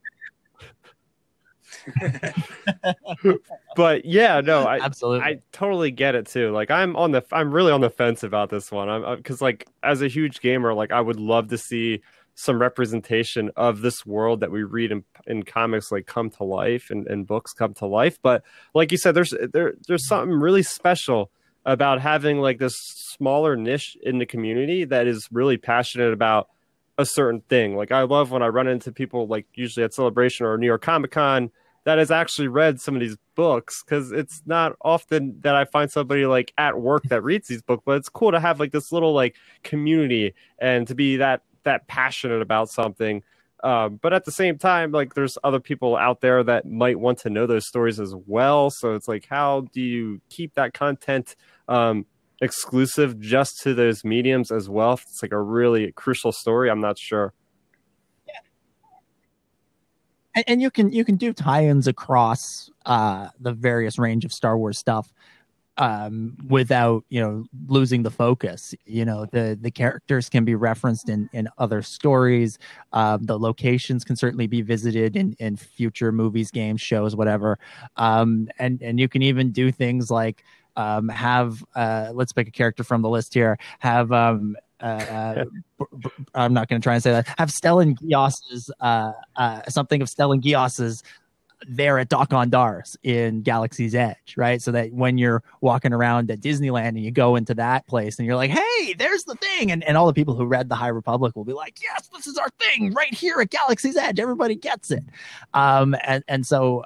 But absolutely. I totally get it too. Like I'm really on the fence about this one. Because like as a huge gamer, like I would love to see some representation of this world that we read in comics like come to life and books come to life. But like you said, there's something really special about having like this smaller niche in the community that is really passionate about a certain thing. Like I love when I run into people like usually at Celebration or New York Comic Con that has actually read some of these books, because it's not often that I find somebody like at work that reads these books, but it's cool to have like this little like community and to be that passionate about something. But at the same time, like there's other people out there that might want to know those stories as well. So it's like, how do you keep that content exclusive just to those mediums as well? If it's like a really crucial story, I'm not sure. And you can do tie-ins across the various range of Star Wars stuff without losing the focus. The characters can be referenced in other stories. The locations can certainly be visited in future movies, games, shows, whatever. And you can even do things like have let's pick a character from the list here. Have I'm not going to try and say that. Have Stellan Gios's something of Stellan Gios's there at Dok-Ondar's in Galaxy's Edge, right? So that when you're walking around at Disneyland and you go into that place and you're like, hey, there's the thing. And all the people who read The High Republic will be like, yes, this is our thing right here at Galaxy's Edge. Everybody gets it. And so,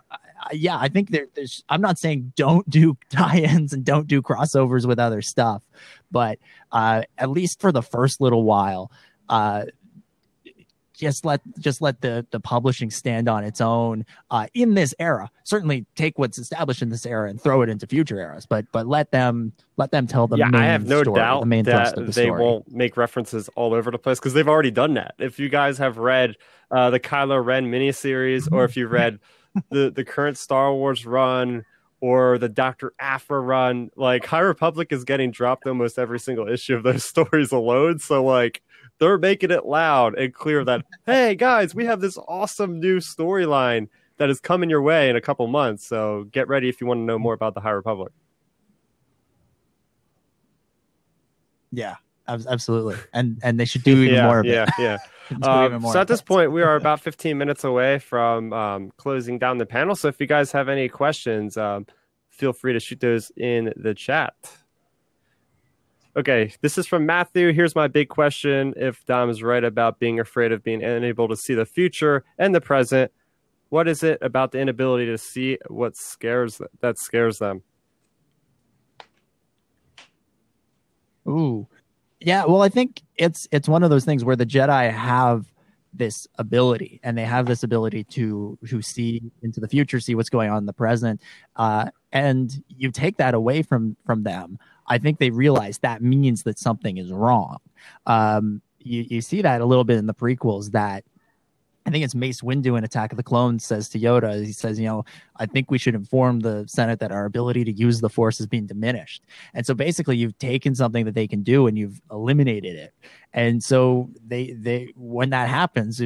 I think there's, I'm not saying don't do tie-ins and don't do crossovers with other stuff, but at least for the first little while, just let the publishing stand on its own in this era. Certainly take what's established in this era and throw it into future eras, but let them tell the main I have no story, doubt the main thrust of the they story. won't make references all over the place, because they've already done that. If you guys have read the Kylo Ren miniseries, or if you read the current Star Wars run or the Dr. Aphra run, like High Republic is getting dropped almost every single issue of those stories alone. So like they're making it loud and clear that, hey guys, we have this awesome new storyline that is coming your way in a couple months. So get ready if you want to know more about the High Republic. Yeah, absolutely. And they should do even more of it. Yeah. So at this point, we are about 15 minutes away from closing down the panel. So if you guys have any questions, feel free to shoot those in the chat. Okay, this is from Matthew. Here's my big question. If Dom is right about being afraid of being unable to see the future and the present, what is it about the inability to see what scares them? Ooh. Yeah, well, I think it's one of those things where the Jedi have this ability, and they have this ability to see into the future, see what's going on in the present, and you take that away from them. I think they realize that means that something is wrong. You see that a little bit in the prequels, that think it's Mace Windu in Attack of the Clones says to Yoda, he says, I think we should inform the Senate that our ability to use the Force is being diminished. And so basically you've taken something that they can do and you've eliminated it. And so they when that happens,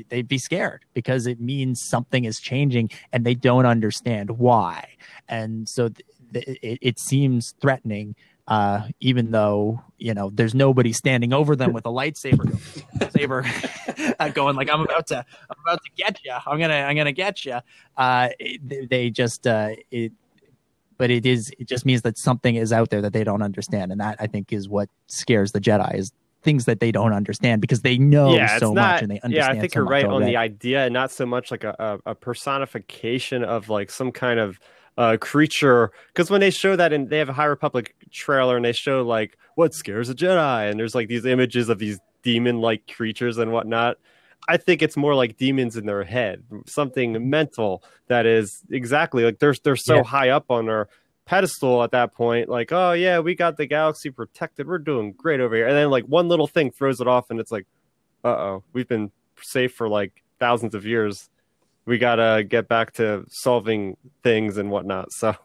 they'd be scared because it means something is changing and they don't understand why. And so it seems threatening. Even though there's nobody standing over them with a lightsaber going like I'm about to get you, I'm gonna get you. They just but it just means that something is out there that they don't understand, and that I think is what scares the Jedi, is things that they don't understand because they know so much and they understand. Yeah, I think so you're right already. on the idea, and not so much like a personification of like some kind of creature, because when they show that, and they have a High Republic trailer and they show like what scares a Jedi, and there's like these images of these demon-like creatures and whatnot. I think it's more like demons in their head, something mental that is exactly like they're so high up on their pedestal at that point, like, oh yeah, we got the galaxy protected, we're doing great over here, and then like one little thing throws it off and it's like, uh-oh, we've been safe for like thousands of years. We gotta get back to solving things and whatnot. So,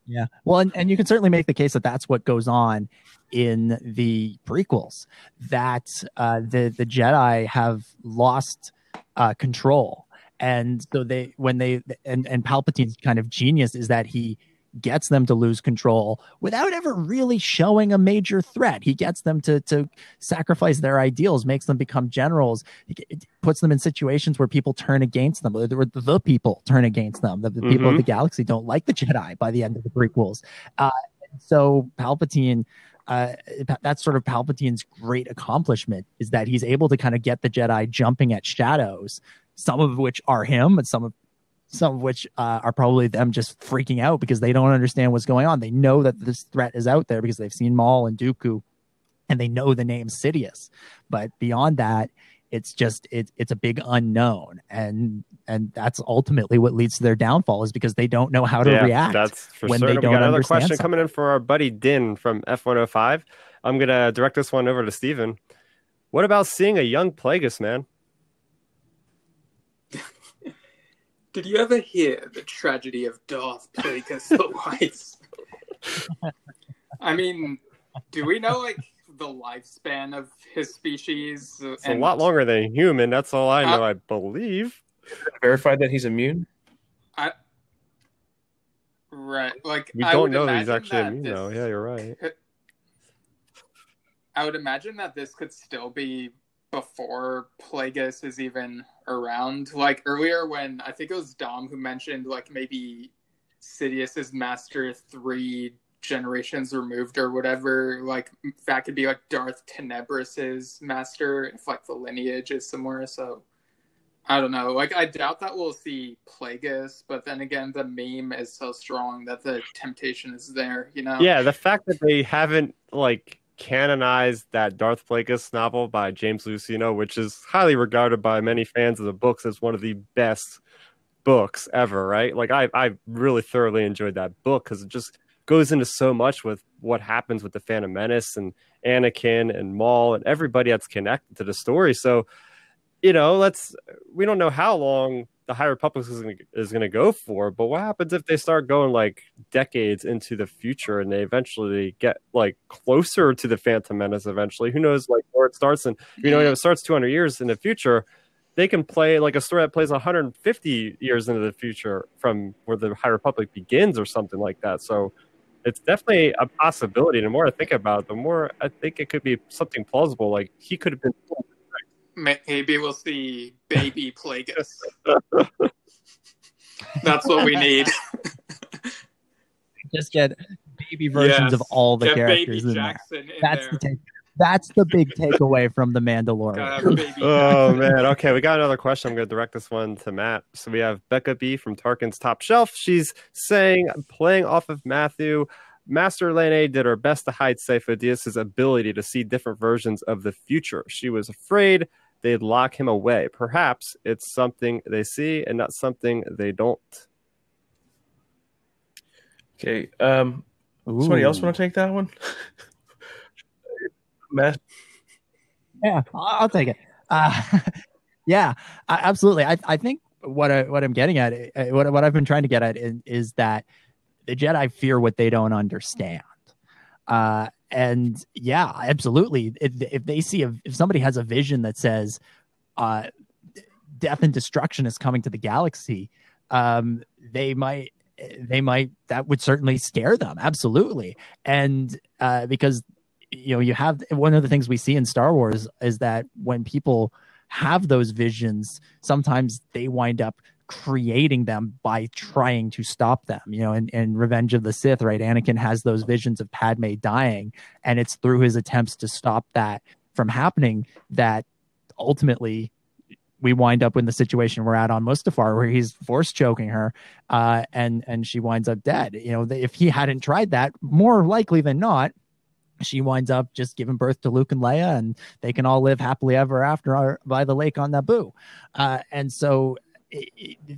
yeah, well, and you can certainly make the case that that's what goes on in the prequels. That the Jedi have lost control, and so and Palpatine's kind of genius is that he gets them to lose control without ever really showing a major threat. He gets them to sacrifice their ideals, makes them become generals. It puts them in situations where people turn against them. The people turn against them. The people of the galaxy don't like the Jedi by the end of the prequels. So Palpatine, that's sort of Palpatine's great accomplishment, is that he's able to kind of get the Jedi jumping at shadows, some of which are him and some of which are probably them just freaking out because they don't understand what's going on. They know that this threat is out there because they've seen Maul and Dooku, and they know the name Sidious. But beyond that, it's just it's a big unknown, and that's ultimately what leads to their downfall, is because they don't know how to react. That's for when certain. They don't we got another understand question something. coming in from our buddy Din from F105. I'm gonna direct this one over to Steven. What about seeing a young Plagueis, man? Did you ever hear the tragedy of Darth Plagueis the Wise? I mean, do we know like the lifespan of his species? It's a lot longer than a human. That's all I know. I believe. Verified that he's immune. Right, like we don't know that he's actually immune. Though, yeah, you're right. I would imagine that this could still be before Plagueis is even around. Like earlier when I think it was Dom who mentioned like maybe Sidious is Master 3 generations removed or whatever, like that could be like Darth Tenebris's Master if like the lineage is similar. So I don't know, like I doubt that we'll see Plagueis, but then again the meme is so strong that the temptation is there, Yeah, the fact that they haven't like canonized that Darth Plagueis novel by James Luceno, which is highly regarded by many fans of the books as one of the best books ever, right? Like I really thoroughly enjoyed that book because it just goes into so much with what happens with the Phantom Menace and Anakin and Maul and everybody that's connected to the story. So, we don't know how long the High Republic is going to go for, but what happens if they start going like decades into the future and they eventually get like closer to the Phantom Menace eventually? Who knows like where it starts? And if it starts 200 years in the future, they can play like a story that plays 150 years into the future from where the High Republic begins or something like that. So it's definitely a possibility. The more I think about it, the more I think it could be something plausible. Like he could have been. Maybe we'll see baby Plagueis. That's what we need. Just get baby versions of all the characters in there. That's the big takeaway from The Mandalorian. Oh man, okay, we got another question. I'm going to direct this one to Matt. So we have Becca B from Tarkin's Top Shelf. She's saying, playing off of Matthew, Master Lene did her best to hide Sifo Dyas's ability to see different versions of the future. She was afraid they'd lock him away. Perhaps it's something they see and not something they don't. Okay. Somebody else want to take that one? Yeah, I'll take it. Yeah, absolutely. I think what I'm getting at, what I've been trying to get at is that the Jedi fear what they don't understand. And yeah, absolutely. If they see if somebody has a vision that says death and destruction is coming to the galaxy, they might that would certainly scare them. Absolutely. And because you have one of the things we see in Star Wars is that when people have those visions, sometimes they wind up creating them by trying to stop them. In Revenge of the Sith, right? Anakin has those visions of Padme dying, and it's through his attempts to stop that from happening that ultimately we wind up in the situation we're at on Mustafar, where he's force choking her, and she winds up dead. If he hadn't tried that, more likely than not, she winds up just giving birth to Luke and Leia, and they can all live happily ever after by the lake on Naboo. And so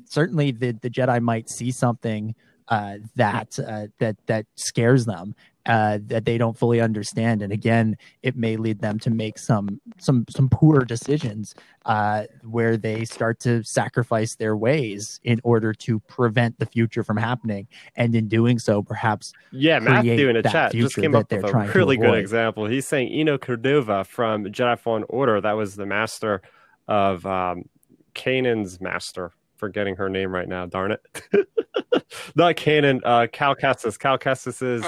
certainly the Jedi might see something that scares them, that they don't fully understand, and again, it may lead them to make some poor decisions where they start to sacrifice their ways in order to prevent the future from happening, and in doing so, perhaps Matthew in the chat just came up with a really good example. He's saying Eno Cordova from Jedi Fallen Order, that was the master of Kanan's master. Forgetting her name right now, darn it. Not Kanan, Cal Kestis. Cal Kestis is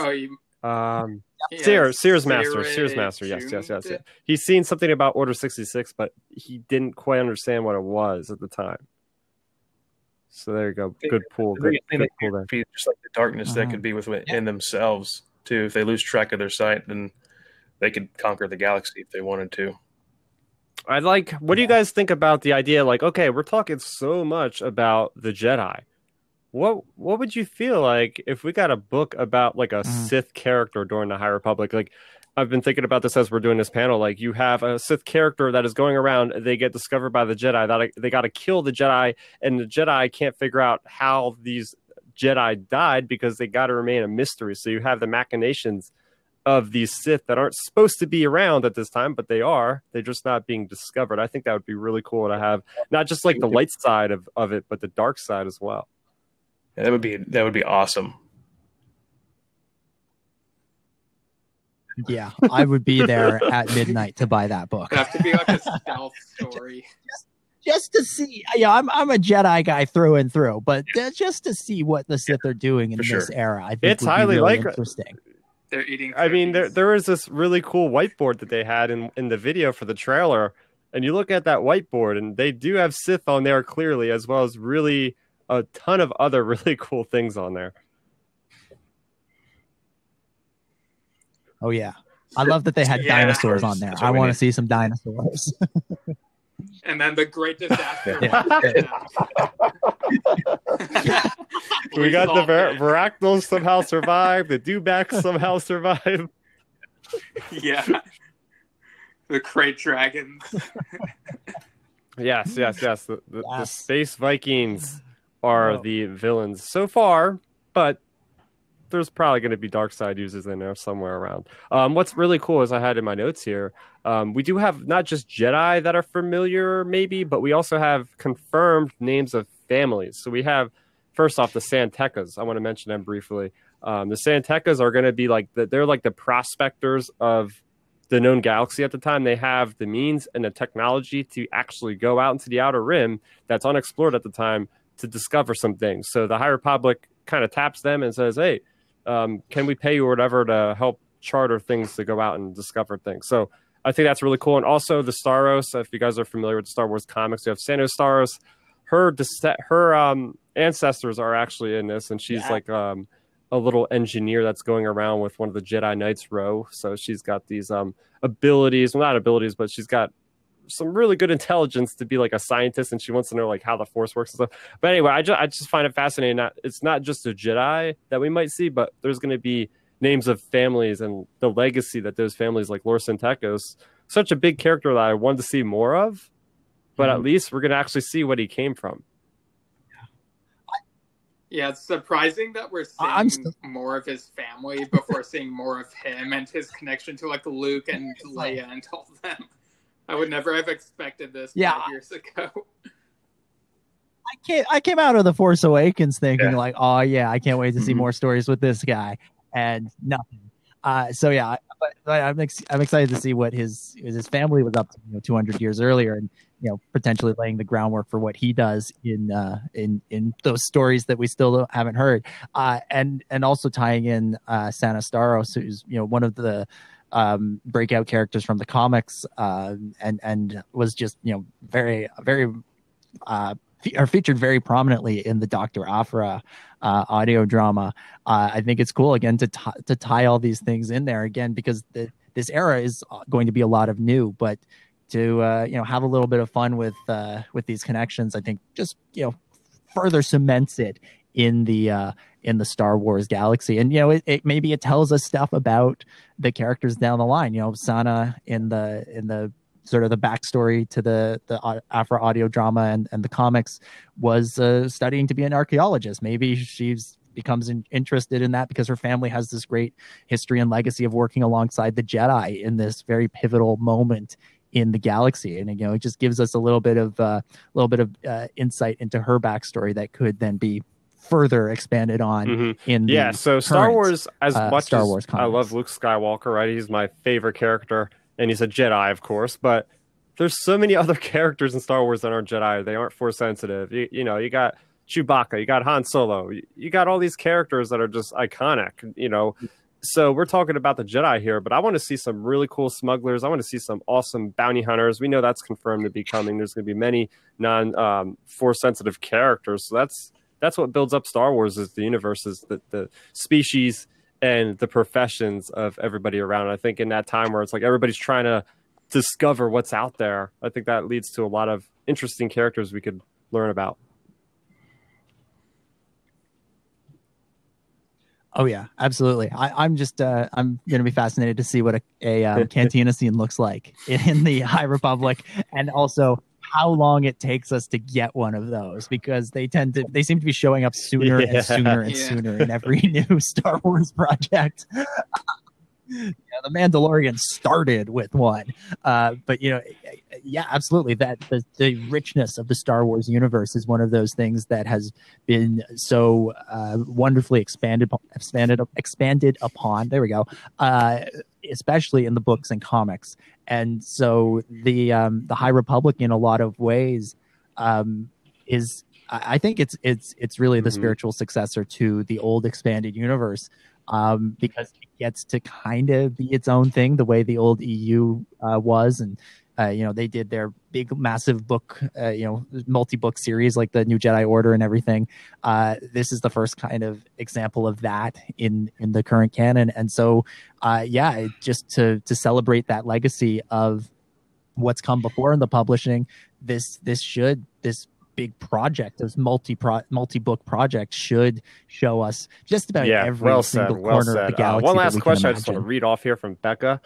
Seer's master. Yes. He's seen something about Order 66, but he didn't quite understand what it was at the time. So there you go. Good pull. Good pull there. Just like the darkness that could be within themselves too. If they lose track of their sight, then they could conquer the galaxy if they wanted to. What do you guys think about the idea? Like, okay, we're talking so much about the Jedi. What would you feel like if we got a book about like a Sith character during the High Republic? Like, I've been thinking about this as we're doing this panel. Like, you have a Sith character that is going around, they get discovered by the Jedi, that they got to kill the Jedi, and the Jedi can't figure out how these Jedi died because they got to remain a mystery. So you have the machinations of these Sith that aren't supposed to be around at this time, but they are. They're just not being discovered. I think that would be really cool to have, not just like the light side of it, but the dark side as well. Yeah, that would be awesome. Yeah, I would be there at midnight to buy that book. It'd have to be like a stealth story. Just to see, I'm a Jedi guy through and through, but just to see what the Sith are doing in this era, I think it's highly really interesting. They're eating cookies. I mean, there was this really cool whiteboard that they had in the video for the trailer, and you look at that whiteboard, and they do have Sith on there clearly, as well as really a ton of other really cool things on there. Oh yeah, I love that they had dinosaurs on there. I want to see some dinosaurs. And then the great disaster. We got the Varactals somehow survive. The Dewbacks somehow survive. Yeah. The Krayt Dragons. Yes. The Space Vikings are the villains so far, but there's probably going to be dark side users in there somewhere around. What's really cool is I had in my notes here, we do have not just Jedi that are familiar maybe, but we also have confirmed names of families. So we have, first off, the Santekas. I want to mention them briefly. The Santekas are going to be they're like the prospectors of the known galaxy at the time. They have the means and the technology to actually go out into the Outer Rim that's unexplored at the time to discover some things. So the High Republic kind of taps them and says, hey, can we pay you or whatever to help charter things to go out and discover things? So I think that's really cool. And also the Staros, if you guys are familiar with Star Wars comics, you have Sano Staros. Her ancestors are actually in this, and she's like a little engineer that's going around with one of the Jedi Knights row. So she's got these abilities, well, not abilities, but she's got some really good intelligence to be like a scientist, and she wants to know like how the Force works and stuff. But anyway, I just find it fascinating that it's not just a Jedi that we might see, but there's going to be names of families and the legacy that those families, like Lor San Tekos, such a big character that I wanted to see more of, but at least we're going to actually see what he came from. Yeah, it's surprising that we're seeing more of his family before seeing more of him and his connection to like Luke and Leia and all of them. I would never have expected this Yeah. 5 years ago. I came out of The Force Awakens thinking Yeah. like, oh yeah, I can't wait to see Mhm. more stories with this guy, and nothing. So yeah, but I'm excited to see what his family was up to, 200 years earlier, and potentially laying the groundwork for what he does in those stories that we still haven't heard, and also tying in Santa Staros, who's one of the breakout characters from the comics, and was just very are featured very prominently in the Dr. Aphra audio drama. I think it's cool again to tie all these things in there again, because this era is going to be a lot of new, but to have a little bit of fun with these connections, I think just further cements it in the Star Wars galaxy. And it maybe it tells us stuff about the characters down the line. Sana in the sort of the backstory to the Afro audio drama and the comics was studying to be an archaeologist. Maybe she's becomes interested in that because her family has this great history and legacy of working alongside the Jedi in this very pivotal moment in the galaxy. And it just gives us a little bit of insight into her backstory that could then be further expanded on in the so Star current, Wars, as much Star as Wars comics. I love Luke Skywalker, right? He's my favorite character, and he's a Jedi, of course, but there's so many other characters in Star Wars that aren't Jedi. They aren't Force sensitive. You got Chewbacca, you got Han Solo, you got all these characters that are just iconic, So we're talking about the Jedi here, but I want to see some really cool smugglers. I want to see some awesome bounty hunters. We know that's confirmed to be coming. There's going to be many non-Force sensitive characters. So that's what builds up Star Wars, is the universe, is the species and the professions of everybody around. I think in that time where it's like everybody's trying to discover what's out there, I think that leads to a lot of interesting characters we could learn about. Oh yeah, absolutely. I'm just I'm going to be fascinated to see what a cantina scene looks like in the High Republic, and also how long it takes us to get one of those, because they seem to be showing up sooner and sooner and sooner in every new Star Wars project. The Mandalorian started with one, but yeah, absolutely. That the richness of the Star Wars universe is one of those things that has been so wonderfully expanded upon. There we go. Especially in the books and comics, and so the High Republic, in a lot of ways, is, I think it's really the spiritual successor to the old expanded universe. Because it gets to kind of be its own thing, the way the old EU was, and they did their big, massive book, multi-book series like the New Jedi Order and everything. This is the first kind of example of that in the current canon, and so just to celebrate that legacy of what's come before in the publishing, this big project, this multi-book project, should show us just about every single corner of the galaxy. One last question I just want to read off here from Becca.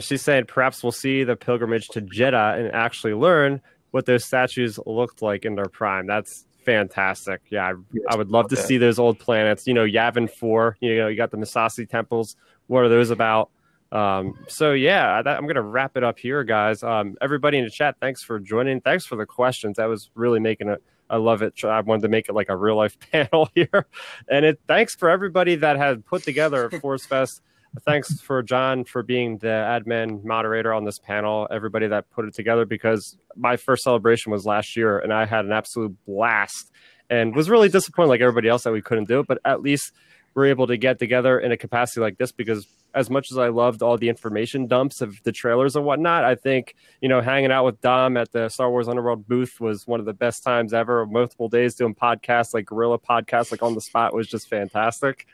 She's saying perhaps we'll see the pilgrimage to Jeddah and actually learn what those statues looked like in their prime. That's fantastic. Yeah, I would love to see those old planets. Yavin 4, you got the Misasi temples. What are those about? So yeah, I'm going to wrap it up here, guys. Everybody in the chat, thanks for joining. Thanks for the questions. That was really making it. I love it. I wanted to make it like a real life panel here. And thanks for everybody that had put together ForceFest. Thanks for John for being the admin moderator on this panel. Everybody that put it together, because my first celebration was last year and I had an absolute blast and was really disappointed like everybody else that we couldn't do it. But at least we're able to get together in a capacity like this, because as much as I loved all the information dumps of the trailers and whatnot, I think, hanging out with Dom at the Star Wars Underworld booth was one of the best times ever. Multiple days doing podcasts, like guerrilla podcasts, like on the spot, was just fantastic.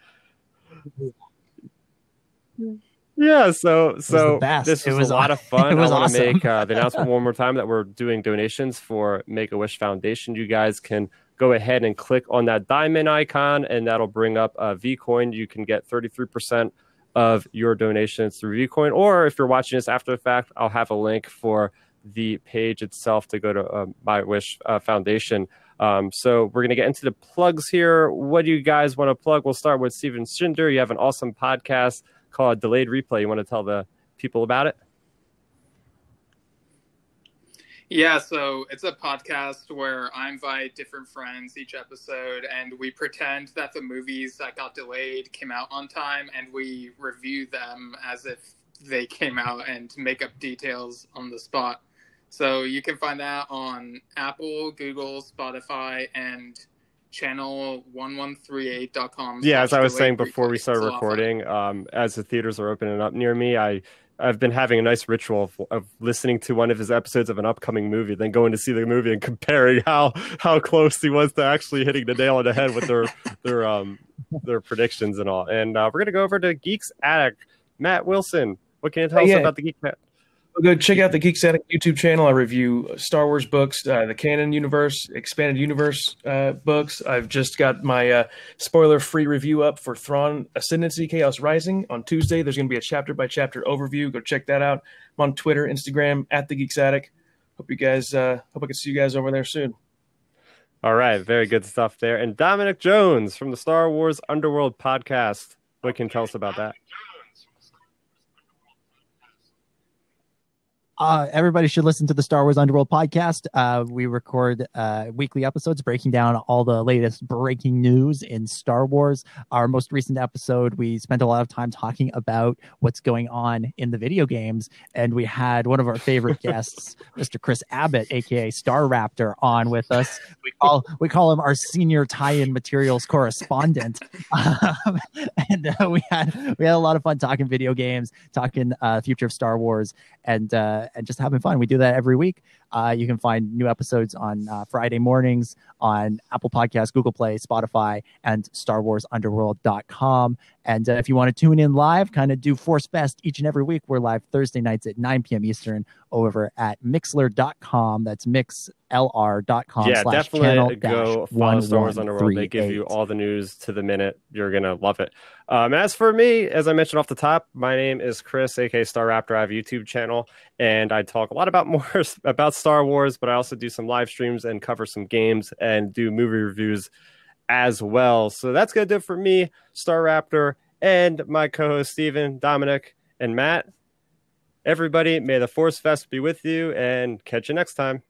Yeah, so this was a lot of fun. I want to make the announcement one more time that we're doing donations for Make-A-Wish Foundation. You guys can go ahead and click on that diamond icon, and that'll bring up Vcoin. You can get 33% of your donations through Vcoin, or if you're watching this after the fact, I'll have a link for the page itself to go to My Wish Foundation. So we're going to get into the plugs here. What do you guys want to plug? We'll start with Steven Schinder. You have an awesome podcast called Delayed Replay. You want to tell the people about it? Yeah, so it's a podcast where I invite different friends each episode, and we pretend that the movies that got delayed came out on time, and we review them as if they came out and make up details on the spot. So you can find that on Apple, Google, Spotify, and channel1138.com. Yeah, as I was saying before we started recording, as the theaters are opening up near me, I've been having a nice ritual of listening to one of his episodes of an upcoming movie, then going to see the movie and comparing how close he was to actually hitting the nail on the head with their predictions and all. And we're gonna go over to Geeks Addict. Matt Wilson, what can you tell us about the Geeks Addict? Go check out the Geeks Addict YouTube channel. I review Star Wars books, the canon universe, expanded universe books. I've just got my spoiler-free review up for Thrawn Ascendancy Chaos Rising on Tuesday. There's going to be a chapter-by-chapter overview. Go check that out. I'm on Twitter, Instagram, at the Geeks Addict. Hope I can see you guys over there soon. All right, very good stuff there. And Dominic Jones from the Star Wars Underworld podcast. What can you tell us about that? Everybody should listen to the Star Wars Underworld podcast. We record weekly episodes breaking down all the latest breaking news in Star Wars. Our most recent episode, we spent a lot of time talking about what's going on in the video games, and we had one of our favorite guests, Mr. Chris Abbott, aka Star Raptor, on with us. We call him our senior tie-in materials correspondent, and we had a lot of fun talking video games, talking future of Star Wars, and just having fun. We do that every week. You can find new episodes on Friday mornings on Apple Podcasts, Google Play, Spotify, and StarWarsUnderworld.com. And if you want to tune in live, kind of do ForceFest each and every week, we're live Thursday nights at 9 p.m. Eastern over at Mixlr.com. That's mixlr.com. Yeah, definitely go follow Star Wars Underworld. They give you all the news to the minute. You're going to love it. As for me, as I mentioned off the top, my name is Chris, aka Star Raptor. I have a YouTube channel, and I talk a lot about Star Wars, but I also do some live streams and cover some games and do movie reviews as well. So that's going to do it for me, Star Raptor, and my co-host Steven, Dominic, and Matt. Everybody, may the Force Fest be with you, and catch you next time.